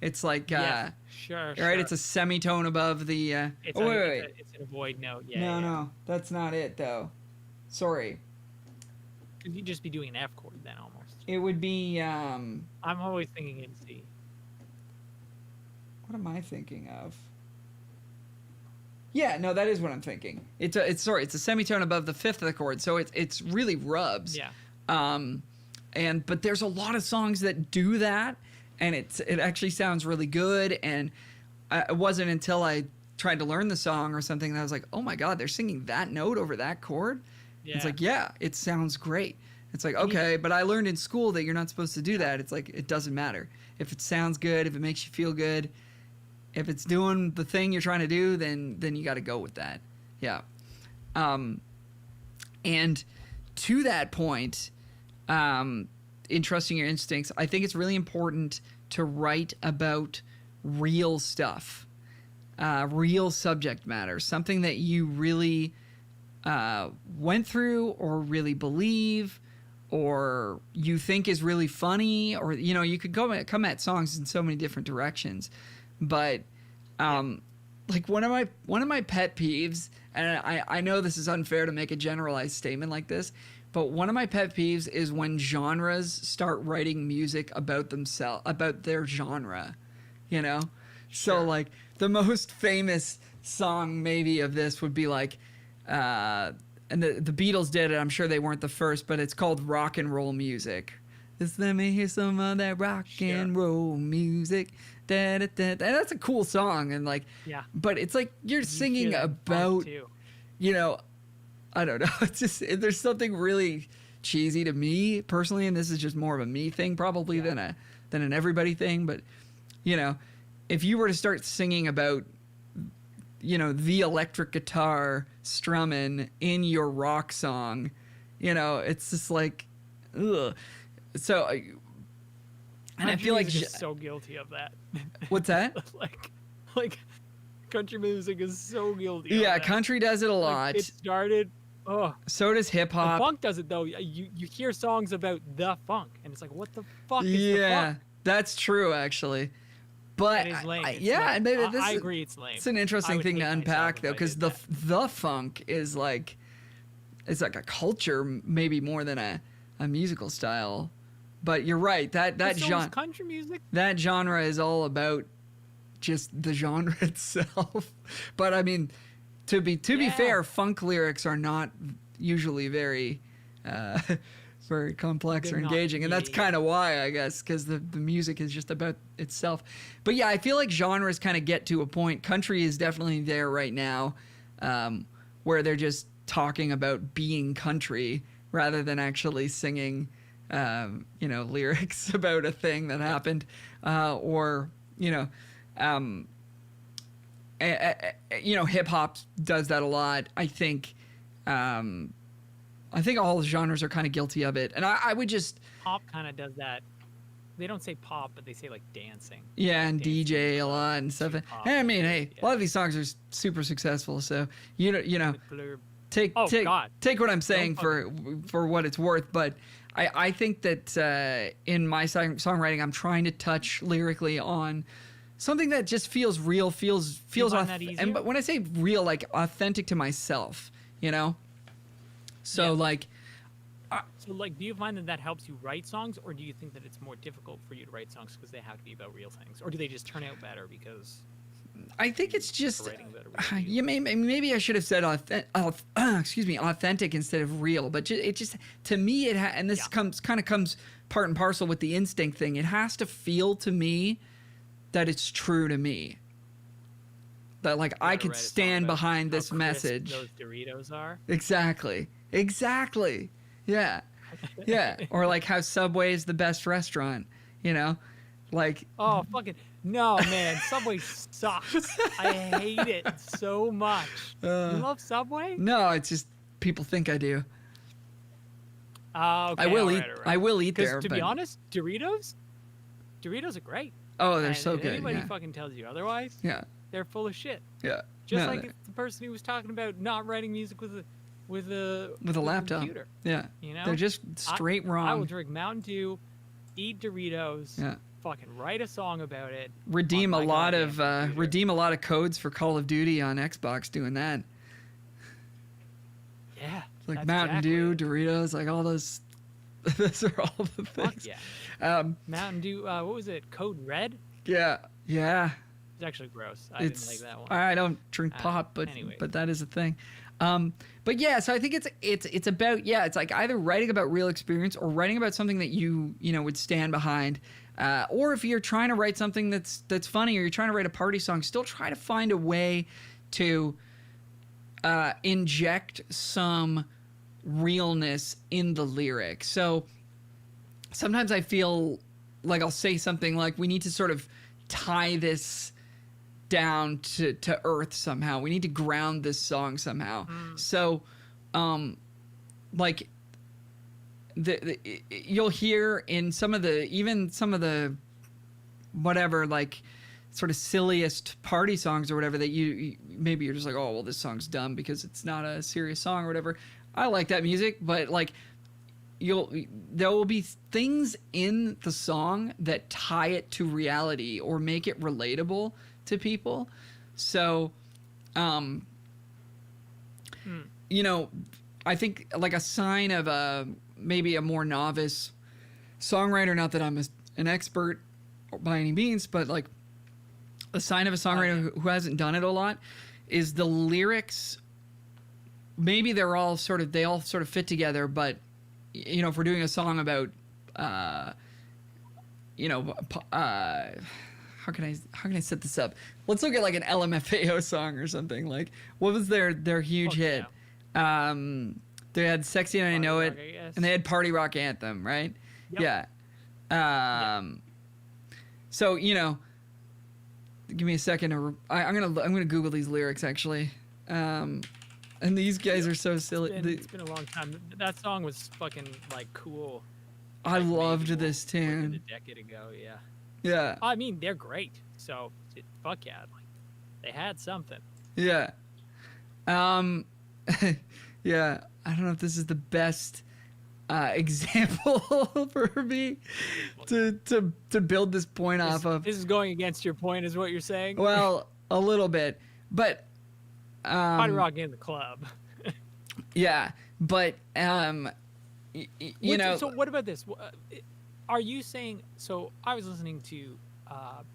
it's like Yes, sure, right. sure. It's a semitone above the. It's Oh, a, wait, it's, wait, a, wait. it's an avoid note. Yeah, No, yeah. no, that's not it though. Sorry. Could you just be doing an F chord then almost? It would be. I'm always thinking in C. What am I thinking of? Yeah, no, that is what I'm thinking. It's a semitone above the 5th of the chord, so it's really rubs. Yeah. But there's a lot of songs that do that, and it actually sounds really good. And it wasn't until I tried to learn the song or something that I was like, oh my god, they're singing that note over that chord. Yeah. It's like, yeah, it sounds great. It's like, okay, but I learned in school that you're not supposed to do that. It's like, it doesn't matter if it sounds good, if it makes you feel good. If it's doing the thing you're trying to do, then you got to go with that. Yeah. And to that point, in trusting your instincts, I think it's really important to write about real stuff, real subject matter, something that you really went through or really believe or you think is really funny, or, you know, you could come at songs in so many different directions. But like one of my pet peeves, and I know this is unfair to make a generalized statement like this, but one of my pet peeves is when genres start writing music about themselves, about their genre, you know? Sure. So like the most famous song maybe of this would be like, and the Beatles did it, I'm sure they weren't the first, but it's called rock and roll music. Just let me hear some of that rock and roll music. Da, da, da. And that's a cool song, and like, Yeah. but it's like you're singing hear that funk, about, too. you know, I don't know. It's just there's something really cheesy to me personally, and this is just more of a me thing probably than an everybody thing. But you know, if you were to start singing about, you know, the electric guitar strumming in your rock song, you know, it's just like, ugh. So, and I feel like music is so guilty of that. What's that? like country music is so guilty. Yeah, of that. country does it a lot. Like, it started. Oh, so does hip hop. funk does it though. You hear songs about the funk, and it's like, what the fuck is the Yeah, funk? that's true actually. But It is lame. It's yeah, lame. maybe this I is, agree, it's lame. it's an interesting would thing to hate myself unpack if though, I because did the funk is like, it's like a culture maybe more than a musical style. But you're right, that But so is genre, country music. that genre is all about just the genre itself. But I mean, to be Yeah. fair, funk lyrics are not usually very very complex They're or not- engaging, and that's yeah. kind of why, I guess, because the music is just about itself. But yeah, I feel like genres kind of get to a point. Country is definitely there right now, where they're just talking about being country rather than actually singing you know, lyrics about a thing that happened, or, you know, you know, hip hop does that a lot. I think all genres are kind of guilty of it. And I would just, Pop kind of does that. They don't say pop, but they say like dancing. yeah, Like and dancing DJ is a lot and stuff. too pop. Hey, I mean, hey, a lot Yeah. of these songs are super successful. So, you know, The blurb. take Oh, God. take what I'm saying Don't for what it's worth. But I think that in my songwriting, I'm trying to touch lyrically on something that just feels real, feels find that and but easier? when I say real, like authentic to myself, you know. So Yeah. like, So, like, do you find that helps you write songs, or do you think that it's more difficult for you to write songs because they have to be about real things, or do they just turn out better because I think it's just, you're writing better? with you? you maybe I should have said authentic instead of real, but it just to me and this Yeah. comes part and parcel with the instinct thing. It has to feel to me that it's true to me. That like I Gotta could write a song stand about behind how this crisp message. Those Doritos are. Exactly. Yeah. Yeah. Or like how Subway is the best restaurant, you know? Like, Oh, fucking no, man! Subway sucks. I hate it so much. You love Subway? no, it's just people think I do. Oh, okay, I will all eat right, all right. I will eat 'Cause there, to but be honest, Doritos are great. oh, they're And so if good. Anybody Yeah. fucking tells you otherwise, Yeah. they're full of shit. Yeah. Just No, like the person who was talking about not writing music with with a laptop. computer. Yeah. You know, They're just straight wrong. I will drink Mountain Dew, eat Doritos, Yeah. fucking write a song about it. Redeem a on my lot goddamn of computer. redeem a lot of codes for Call of Duty on Xbox doing that. Yeah. Like that's Mountain exactly Dew, it. Doritos, like all those. Those are all the Fuck things. yeah. Mountain Dew. What was it? Code Red. Yeah. It's actually gross. I didn't like that one. I don't drink pop, anyway. but that is a thing. But yeah, so I think it's about it's like either writing about real experience or writing about something that you would stand behind. Or if you're trying to write something that's funny, or you're trying to write a party song, still try to find a way to inject some realness in the lyric. So sometimes I feel like I'll say something like, we need to sort of tie this down to earth somehow. We need to ground this song somehow. So like you'll hear in some of the whatever, like sort of silliest party songs or whatever, that you maybe you're just like, oh well, this song's dumb because it's not a serious song or whatever. I like that music, but like there will be things in the song that tie it to reality or make it relatable to people. So I think like a sign of maybe a more novice songwriter, not that I'm an expert by any means, but like a sign of a songwriter who hasn't done it a lot, is the lyrics. Maybe they all sort of fit together, but if we're doing a song about how can I set this up? Let's look at like an LMFAO song or something. Like, what was their huge hit? Yeah. They had "Sexy and I Know It," and they had "Party Rock Anthem," right? Yep. Yeah. So give me a second. I'm gonna Google these lyrics actually. And these guys are so silly. It's been a long time. That song was fucking like cool. I Like, loved maybe this more than tune. a decade ago, yeah. Yeah. I mean, they're great. So fuck yeah, like they had something. Yeah. Yeah. I don't know if this is the best example for me to build this point off of. This is going against your point, is what you're saying? Well, a little bit, but Party Rock in the club. yeah, but So what about this? Are you saying? So I was listening to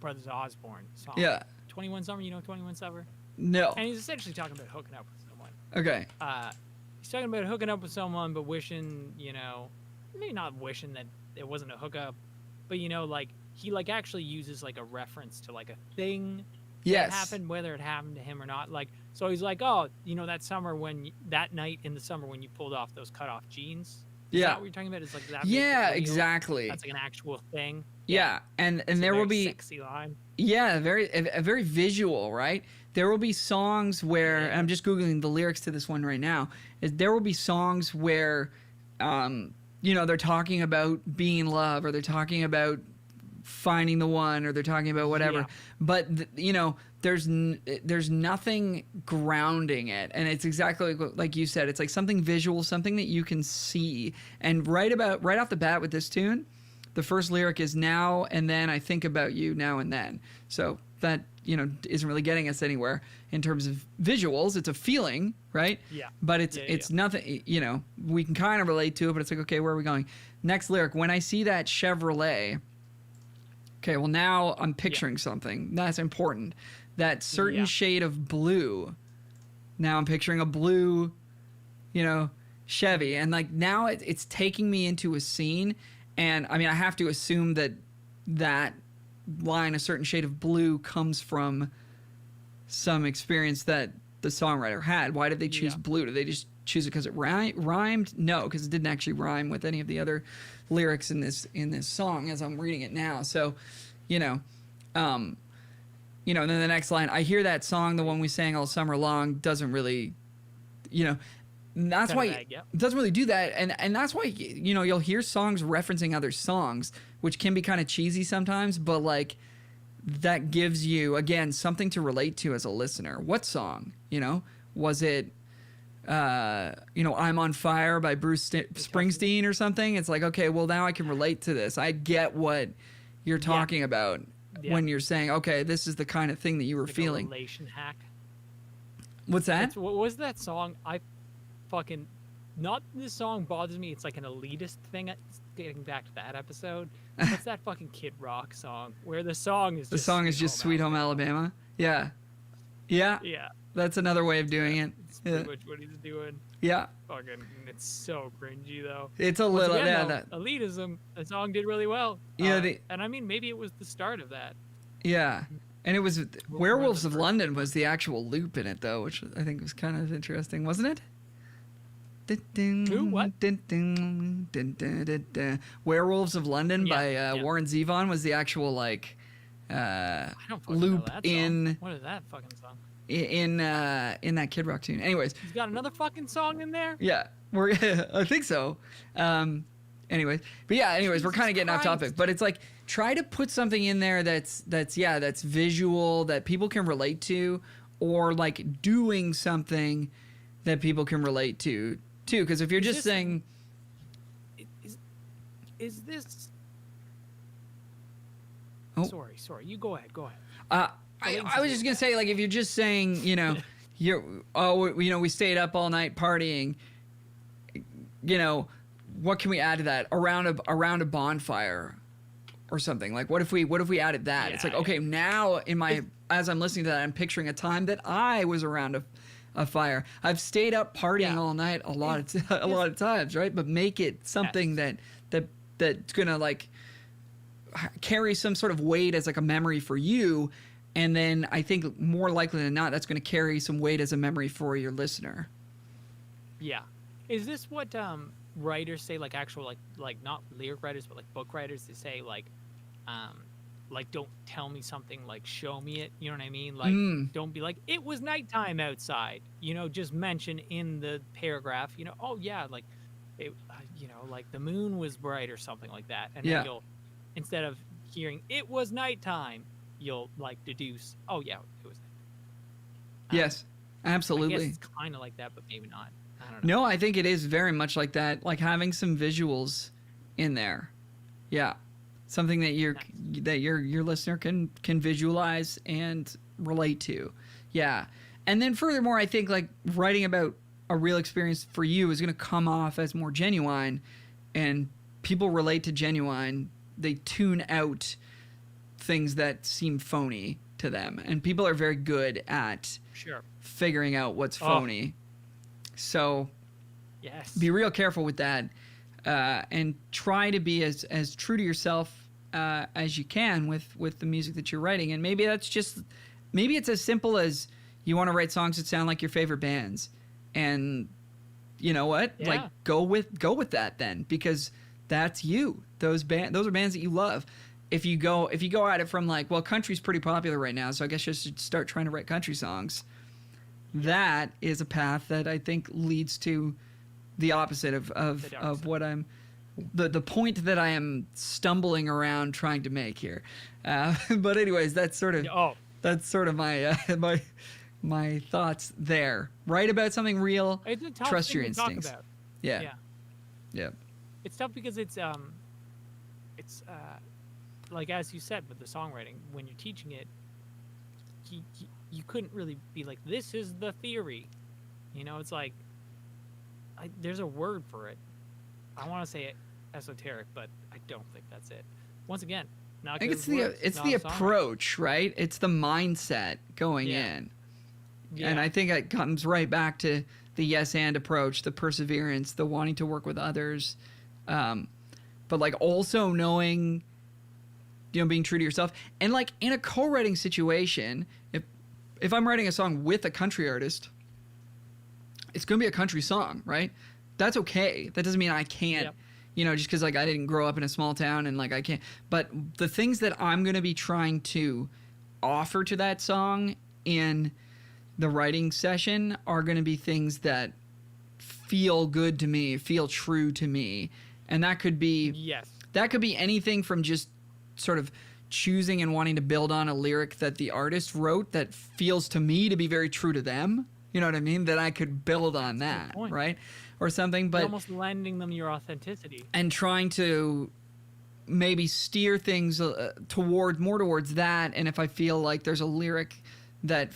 Brothers Osborne song. Yeah. 21 Summer. You know 21 Summer? No. And he's essentially talking about hooking up with someone. Okay. He's talking about hooking up with someone, but wishing, maybe not wishing that it wasn't a hookup, but like he like actually uses like a reference to like a thing Yes. that happened, whether it happened to him or not. Like, so he's like, oh, that night in the summer when you pulled off those cut off jeans. Is that what you're talking about? Is like that? Yeah, real? exactly. That's like an actual thing. Yeah, and It's a there will very be sexy line. Yeah, a very visual, right? There will be songs where, and I'm just Googling the lyrics to this one right now, there will be songs where, they're talking about being in love, or they're talking about finding the one, or they're talking about whatever. Yeah. But, there's nothing grounding it. And it's exactly like you said, it's like something visual, something that you can see. And right off the bat with this tune, the first lyric is now and then I think about you now and then. So that, isn't really getting us anywhere in terms of visuals. It's a feeling, right? Yeah. But it's nothing, we can kind of relate to it, but it's like, okay, where are we going? Next lyric, when I see that Chevrolet. Okay, well now I'm picturing something. That's important. That certain shade of blue. Now I'm picturing a blue, Chevy. And like now it's taking me into a scene. And I mean, I have to assume that line, a certain shade of blue, comes from some experience that the songwriter had. Why did they choose blue? Did they just choose it because it rhymed? No, because it didn't actually rhyme with any of the other lyrics in this song as I'm reading it now. So, and then the next line, I hear that song, the one we sang all summer long, doesn't really, that's why it doesn't really do that. And that's why, you'll hear songs referencing other songs, which can be kind of cheesy sometimes, but like that gives you, again, something to relate to as a listener. What song, was it, I'm on Fire by Bruce Springsteen or something. It's like, okay, well, now I can relate to this. I get what you're talking about when you're saying, okay, this is the kind of thing that you were like feeling. A relation hack. What's that? What was that song? Not this song bothers me. It's like an elitist thing. Getting back to that episode. What's that fucking Kid Rock song where the song is just Sweet Home Alabama? Yeah. Yeah. That's another way of doing it. It's pretty much what he's doing. Yeah. Fucking, it's so cringy though. It's a little, elitism. The song did really well. Yeah. And I mean, maybe it was the start of that. Yeah. And it was Werewolves of London was the actual loop in it though, which I think was kind of interesting, wasn't it? Who? What? Werewolves of London by Warren Zevon was the actual like I don't fucking loop know that song. in what is that fucking song? In that Kid Rock tune. Anyways, he's got another fucking song in there. Yeah, I think so. Anyways, we're kind of getting off topic, but it's like try to put something in there that's visual that people can relate to, or like doing something that people can relate to too. Because if you're just saying, is this? Oh. Sorry. You go ahead. I was just gonna say, like, if you're just saying, we stayed up all night partying, what can we add to that? Around a bonfire or something. Like, what if we added that? It's like, okay, now as I'm listening to that, I'm picturing a time that I was around a fire. I've stayed up partying all night a lot of times, right? But make it something that's gonna like carry some sort of weight as like a memory for you. And then I think more likely than not, that's going to carry some weight as a memory for your listener. Yeah. Is this what writers say, like actual, like not lyric writers, but like book writers, they say like don't tell me something, like show me it. You know what I mean? Like don't be like, it was nighttime outside. Just mention in the paragraph, oh yeah, like it, like the moon was bright or something like that. And then you'll, instead of hearing it was nighttime, you'll like deduce, oh yeah, it was. Yes, absolutely. I guess it's kind of like that, but maybe not. I don't know. No, I think it is very much like that. Like having some visuals in there. Yeah, something that your listener can visualize and relate to. Yeah, and then furthermore, I think like writing about a real experience for you is going to come off as more genuine, and people relate to genuine. They tune out things that seem phony to them, and people are very good at figuring out what's phony. So be real careful with that, and try to be as true to yourself as you can with the music that you're writing. And maybe it's as simple as you want to write songs that sound like your favorite bands, and you know what, like go with that then, because that's you. Those are bands that you love. If you go at it from like, well, country's pretty popular right now, so I guess you should start trying to write country songs. That is a path that I think leads to the opposite of what I'm, the point that I am stumbling around trying to make here. But anyways, that's sort of my my thoughts there. Write about something real. Trust your instincts. Yeah. It's tough because it's like as you said with the songwriting, when you're teaching it, you couldn't really be like, this is the theory. It's like there's a word for it. I want to say esoteric, but I don't think that's it. Once again, not. I think it's the approach, right? It's the mindset going in, and I think it comes right back to the yes and approach, the perseverance, the wanting to work with others, but like also knowing, being true to yourself. And like in a co-writing situation, if I'm writing a song with a country artist, it's going to be a country song, right? That's okay. That doesn't mean I can't, just because like I didn't grow up in a small town and like I can't. But the things that I'm going to be trying to offer to that song in the writing session are going to be things that feel good to me, feel true to me. And that could be anything from just sort of choosing and wanting to build on a lyric that the artist wrote that feels to me to be very true to them, You know what I mean? Then I could build on That's a good that, point. right? Or something. You're But almost lending them your authenticity. and trying to maybe steer things towards that. And if I feel like there's a lyric that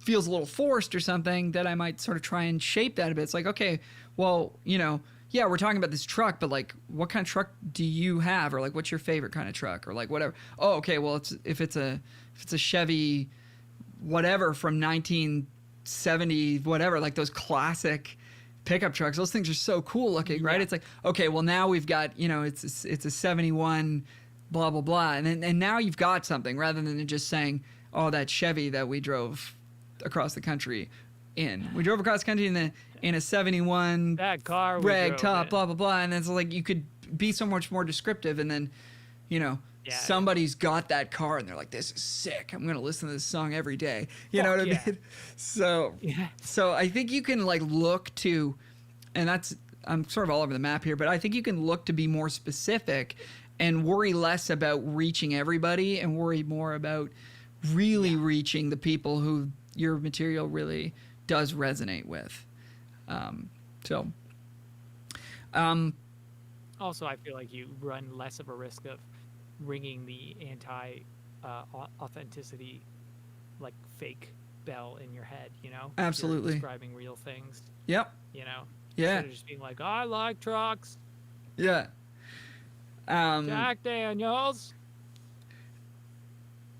feels a little forced or something, that I might sort of try and shape that a bit. It's like, okay, well, you know, yeah, we're talking about this truck, but like, what kind of truck do you have? Or like, what's your favorite kind of truck? Or like, whatever. Oh, okay, well, if it's a Chevy, whatever from 1970, whatever, like those classic pickup trucks, those things are so cool looking, right? Yeah. It's like, okay, well, now we've got, you know, it's a 71, blah blah blah, and now you've got something rather than just saying, oh, that Chevy that we drove across the country in. We drove across the country in a 71 That car we rag drove top, in. blah blah blah, and it's like you could be so much more descriptive, and then, you know, Yeah. somebody's got that car and they're like, this is sick. I'm gonna listen to this song every day. You know Fuck what I yeah. mean? So Yeah. so I think you can like look to, and that's, I'm sort of all over the map here, but I think you can look to be more specific and worry less about reaching everybody and worry more about really reaching the people who your material really does resonate with. So, Also, I feel like you run less of a risk of ringing the authenticity, like fake bell in your head. You know, You're Absolutely. describing real things. yep. You know, Yeah. instead of just being like, I like trucks, Yeah. Jack Daniels.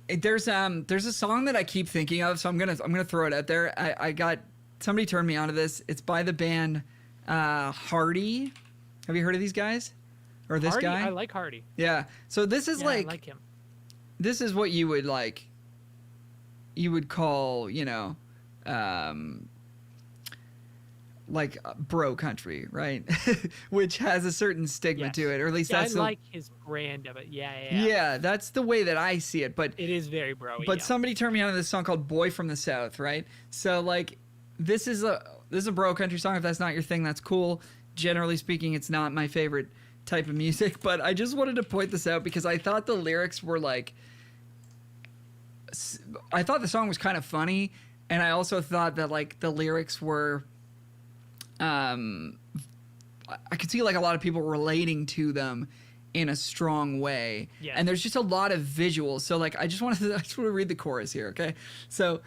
There's a song that I keep thinking of, so I'm gonna throw it out there. I got somebody turned me onto this. It's by the band Hardy. Have you heard of these guys? Or this Hardy, guy? I like Hardy. Yeah. So this is Yeah, I like him. this is what you would call, you know, like bro country, right? Which has a certain stigma Yes. to it, or at least Yeah, I that's like his brand of it. Yeah. yeah, that's the way that I see it. But It is very bro-y. But yeah. somebody turned me on to this song called "Boy from the South," right? So like, this is a bro country song. If that's not your thing, that's cool. Generally speaking, it's not my favorite type of music. But I just wanted to point this out because I thought the lyrics were like, I thought the song was kind of funny, and I also thought that like the lyrics were, I could see like a lot of people relating to them in a strong way. Yes. And there's just a lot of visuals. So like I just want to read the chorus here, okay? So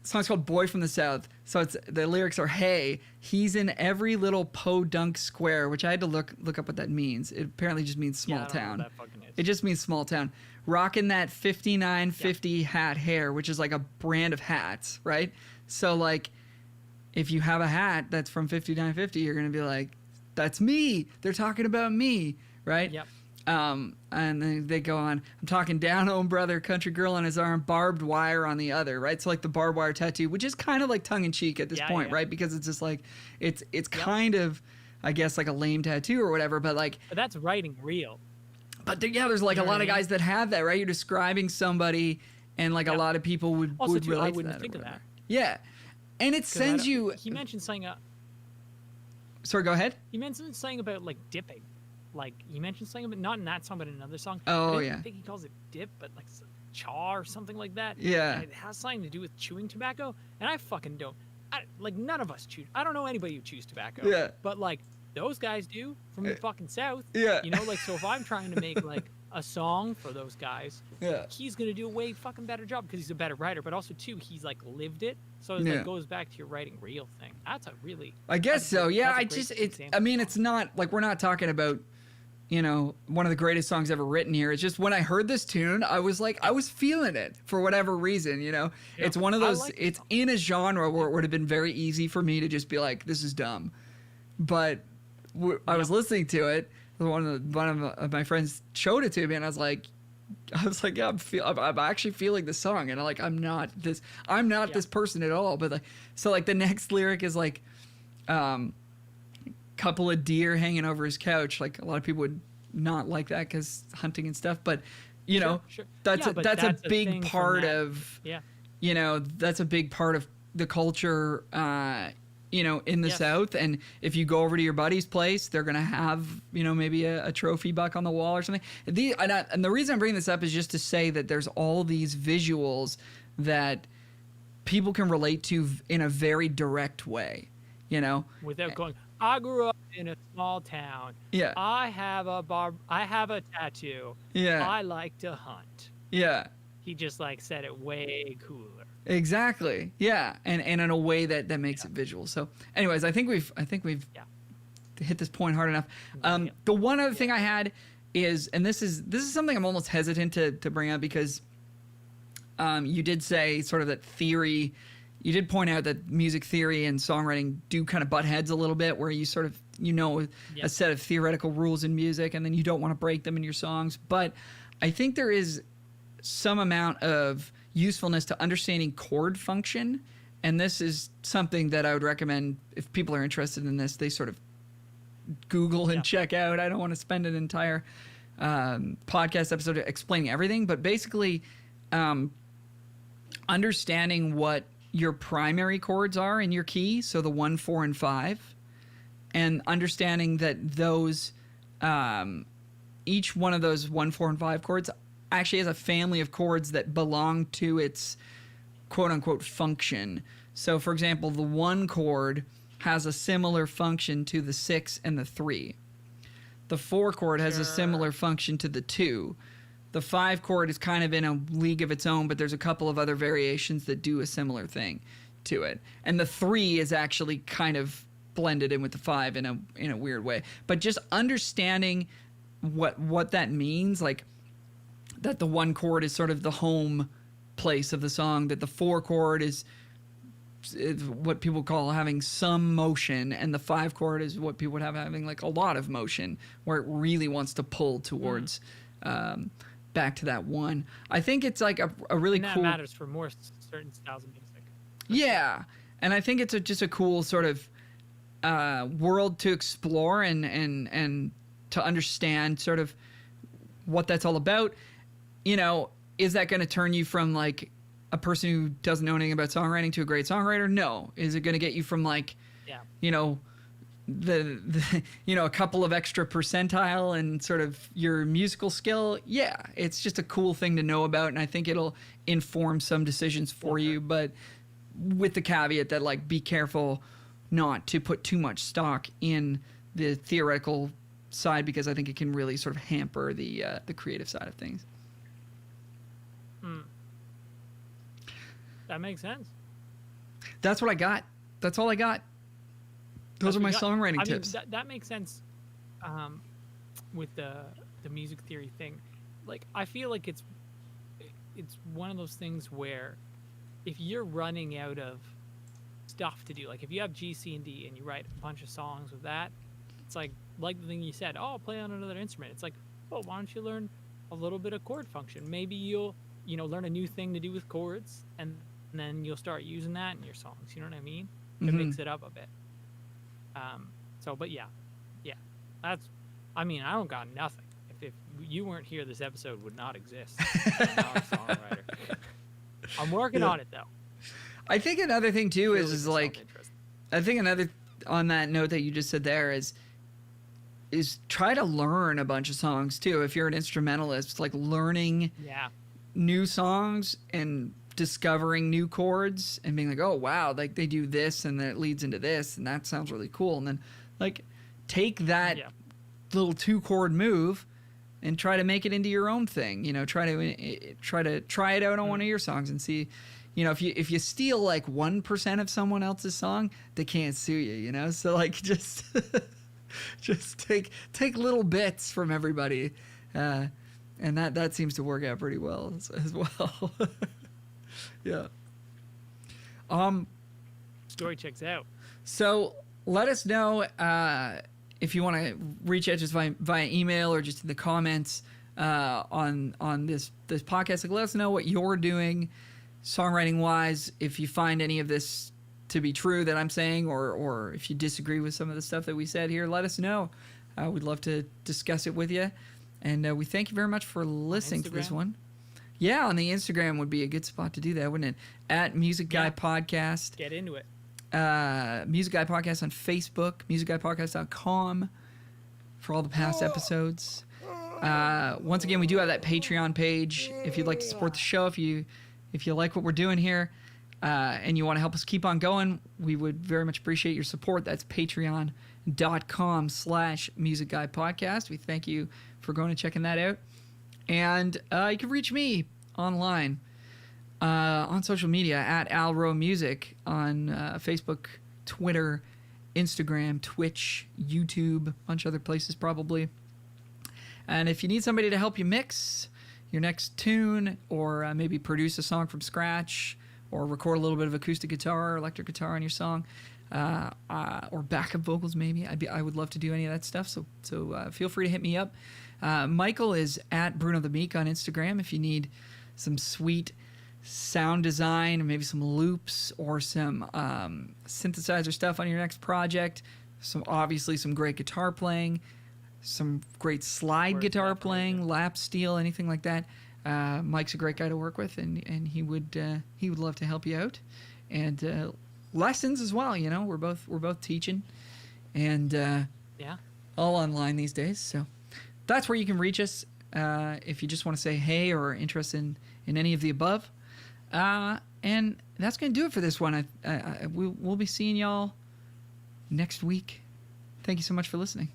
song's called Boy from the South. So it's the lyrics are, hey, he's in every little podunk square, which I had to look up what that means. It apparently just means small I don't know town. what that fucking is. It just means small town. Rocking that 5950 hat hair, which is like a brand of hats, right? So like if you have a hat that's from 5950, you're going to be like, that's me. They're talking about me, right? Yep. And then they go on, I'm talking down home brother, country girl on his arm, barbed wire on the other, right? So like the barbed wire tattoo, which is kind of like tongue in cheek at this Yeah, point, yeah. right? Because it's just like, it's kind of, I guess, like a lame tattoo or whatever, but like, But that's writing real. but there's like You a know lot what of I mean? guys that have that, right? You're describing somebody and like a Yeah. lot of people would Also, too, relate I to wouldn't that or think of whatever. that. Yeah. And it 'Cause I sends don't- you, He mentioned something. sorry, go ahead. He mentioned something about like dipping. Like he mentioned something about not in that song, but in another song. Oh, I yeah. think he calls it dip, but like chaw or something like that. Yeah. And it has something to do with chewing tobacco, and I fucking don't. Like none of us chew. I don't know anybody who chews tobacco. Yeah. But like those guys do from the fucking south. Yeah. You know, like so if I'm trying to make like a song for those guys, Yeah. he's gonna do a way fucking better job because he's a better writer, but also too he's like lived it, so it Yeah. like goes back to your writing real thing. That's a really I guess that's a so. great- Yeah, that's a I great just example I mean, of it's not like we're not talking about, you know, one of the greatest songs ever written here. It's just when I heard this tune, I was like, I was feeling it for whatever reason, you know. Yeah, It's one of I those. like the It's song. in a genre where it would have been very easy for me to just be like, this is dumb, but I was listening to it. One of my friends showed it to me, and I was like, yeah, I'm actually feeling the song, and I'm not this person at all. But like, so like the next lyric is like, couple of deer hanging over his couch. Like a lot of people would not like that because hunting and stuff, but you know, Sure. that's Yeah, a but that's that's a a big thing from part that. of, Yeah. you know, that's a big part of the culture, you know, in the Yes. South. And if you go over to your buddy's place, they're going to have, you know, maybe a trophy buck on the wall or something. And the reason I'm bringing this up is just to say that there's all these visuals that people can relate to in a very direct way, you know? Without going, I grew up in a small town. Yeah. I have a tattoo. Yeah. I like to hunt. Yeah. He just like said it way cooler. Exactly. Yeah. And in a way that makes it visual. So anyways, I think we've hit this point hard enough. The one other thing I had is, and this is something I'm almost hesitant to bring up because you did say sort of that theory. You did point out that music theory and songwriting do kind of butt heads a little bit, where you sort of, a set of theoretical rules in music, and then you don't want to break them in your songs. But I think there is some amount of usefulness to understanding chord function, and this is something that I would recommend if people are interested in this, they sort of Google and check out. I don't want to spend an entire podcast episode explaining everything, but basically understanding what your primary chords are in your key, so the 1, 4, and 5, and understanding that those each one of those 1, 4, and 5 chords actually has a family of chords that belong to its quote-unquote function. So for example, the 1 chord has a similar function to the 6 and the 3. The 4 chord has a similar function to the 2. The 5 chord is kind of in a league of its own, but there's a couple of other variations that do a similar thing to it. And the 3 is actually kind of blended in with the 5 in a weird way. But just understanding what that means, like that the 1 chord is sort of the home place of the song, that the 4 chord is what people call having some motion, and the 5 chord is what people would have having like a lot of motion, where it really wants to pull towards back to that 1. I think it's like a really and that cool. That matters for more certain styles of music. Yeah, and I think it's just a cool sort of world to explore and to understand sort of what that's all about. Is that going to turn you from like a person who doesn't know anything about songwriting to a great songwriter? No. Is it going to get you from like, the a couple of extra percentile and sort of your musical skill? Yeah, it's just a cool thing to know about, and I think it'll inform some decisions for you, but with the caveat that like be careful not to put too much stock in the theoretical side, because I think it can really sort of hamper the creative side of things. That makes sense. That's what I got. That's all I got. Those are my songwriting tips. That makes sense with the music theory thing. Like, I feel like it's one of those things where if you're running out of stuff to do, like if you have G, C, and D and you write a bunch of songs with that, it's like the thing you said, I'll play on another instrument. It's like, well, why don't you learn a little bit of chord function? Maybe you'll learn a new thing to do with chords, and then you'll start using that in your songs. You know what I mean? To mix it up a bit. But yeah, that's. I mean, I don't got nothing. If you weren't here, this episode would not exist. I'm not a songwriter. I'm working on it though. I think another thing too is like, I think another on that note that you just said there is try to learn a bunch of songs too. If you're an instrumentalist, like learning new songs and discovering new chords and being like, oh wow, like they do this and then it leads into this and that sounds really cool, and then like take that little 2-chord move and try to make it into your own thing. Try it out on one of your songs and see. If you steal like 1% of someone else's song, they can't sue you. So like just take little bits from everybody, and that seems to work out pretty well as well. Yeah. Story checks out. So let us know if you want to reach out just via email or just in the comments on this podcast. Like, let us know what you're doing songwriting wise. If you find any of this to be true that I'm saying, or if you disagree with some of the stuff that we said here, let us know. We'd love to discuss it with you. And we thank you very much for listening to this one. Yeah, on the Instagram would be a good spot to do that, wouldn't it? At Music Guy Podcast. Get into it. Music Guy Podcast on Facebook, musicguypodcast.com for all the past episodes. Once again, we do have that Patreon page if you'd like to support the show, if you like what we're doing here. and you want to help us keep on going, we would very much appreciate your support. That's patreon.com/Music Guy Podcast. We thank you for going and checking that out. And you can reach me online on social media at Alro Music on Facebook, Twitter, Instagram, Twitch, YouTube, a bunch of other places probably. And if you need somebody to help you mix your next tune, or maybe produce a song from scratch, or record a little bit of acoustic guitar or electric guitar on your song, or backup vocals maybe, I would love to do any of that stuff. So feel free to hit me up. Michael is at Bruno the Meek on Instagram if you need some sweet sound design, or maybe some loops or some synthesizer stuff on your next project. Obviously some great guitar playing, some great slide guitar playing, lap steel, anything like that. Mike's a great guy to work with, and he would love to help you out. And lessons as well. You know, we're both teaching, and all online these days. So that's where you can reach us if you just want to say hey or are interested in any of the above. And that's going to do it for this one. We'll be seeing y'all next week. Thank you so much for listening.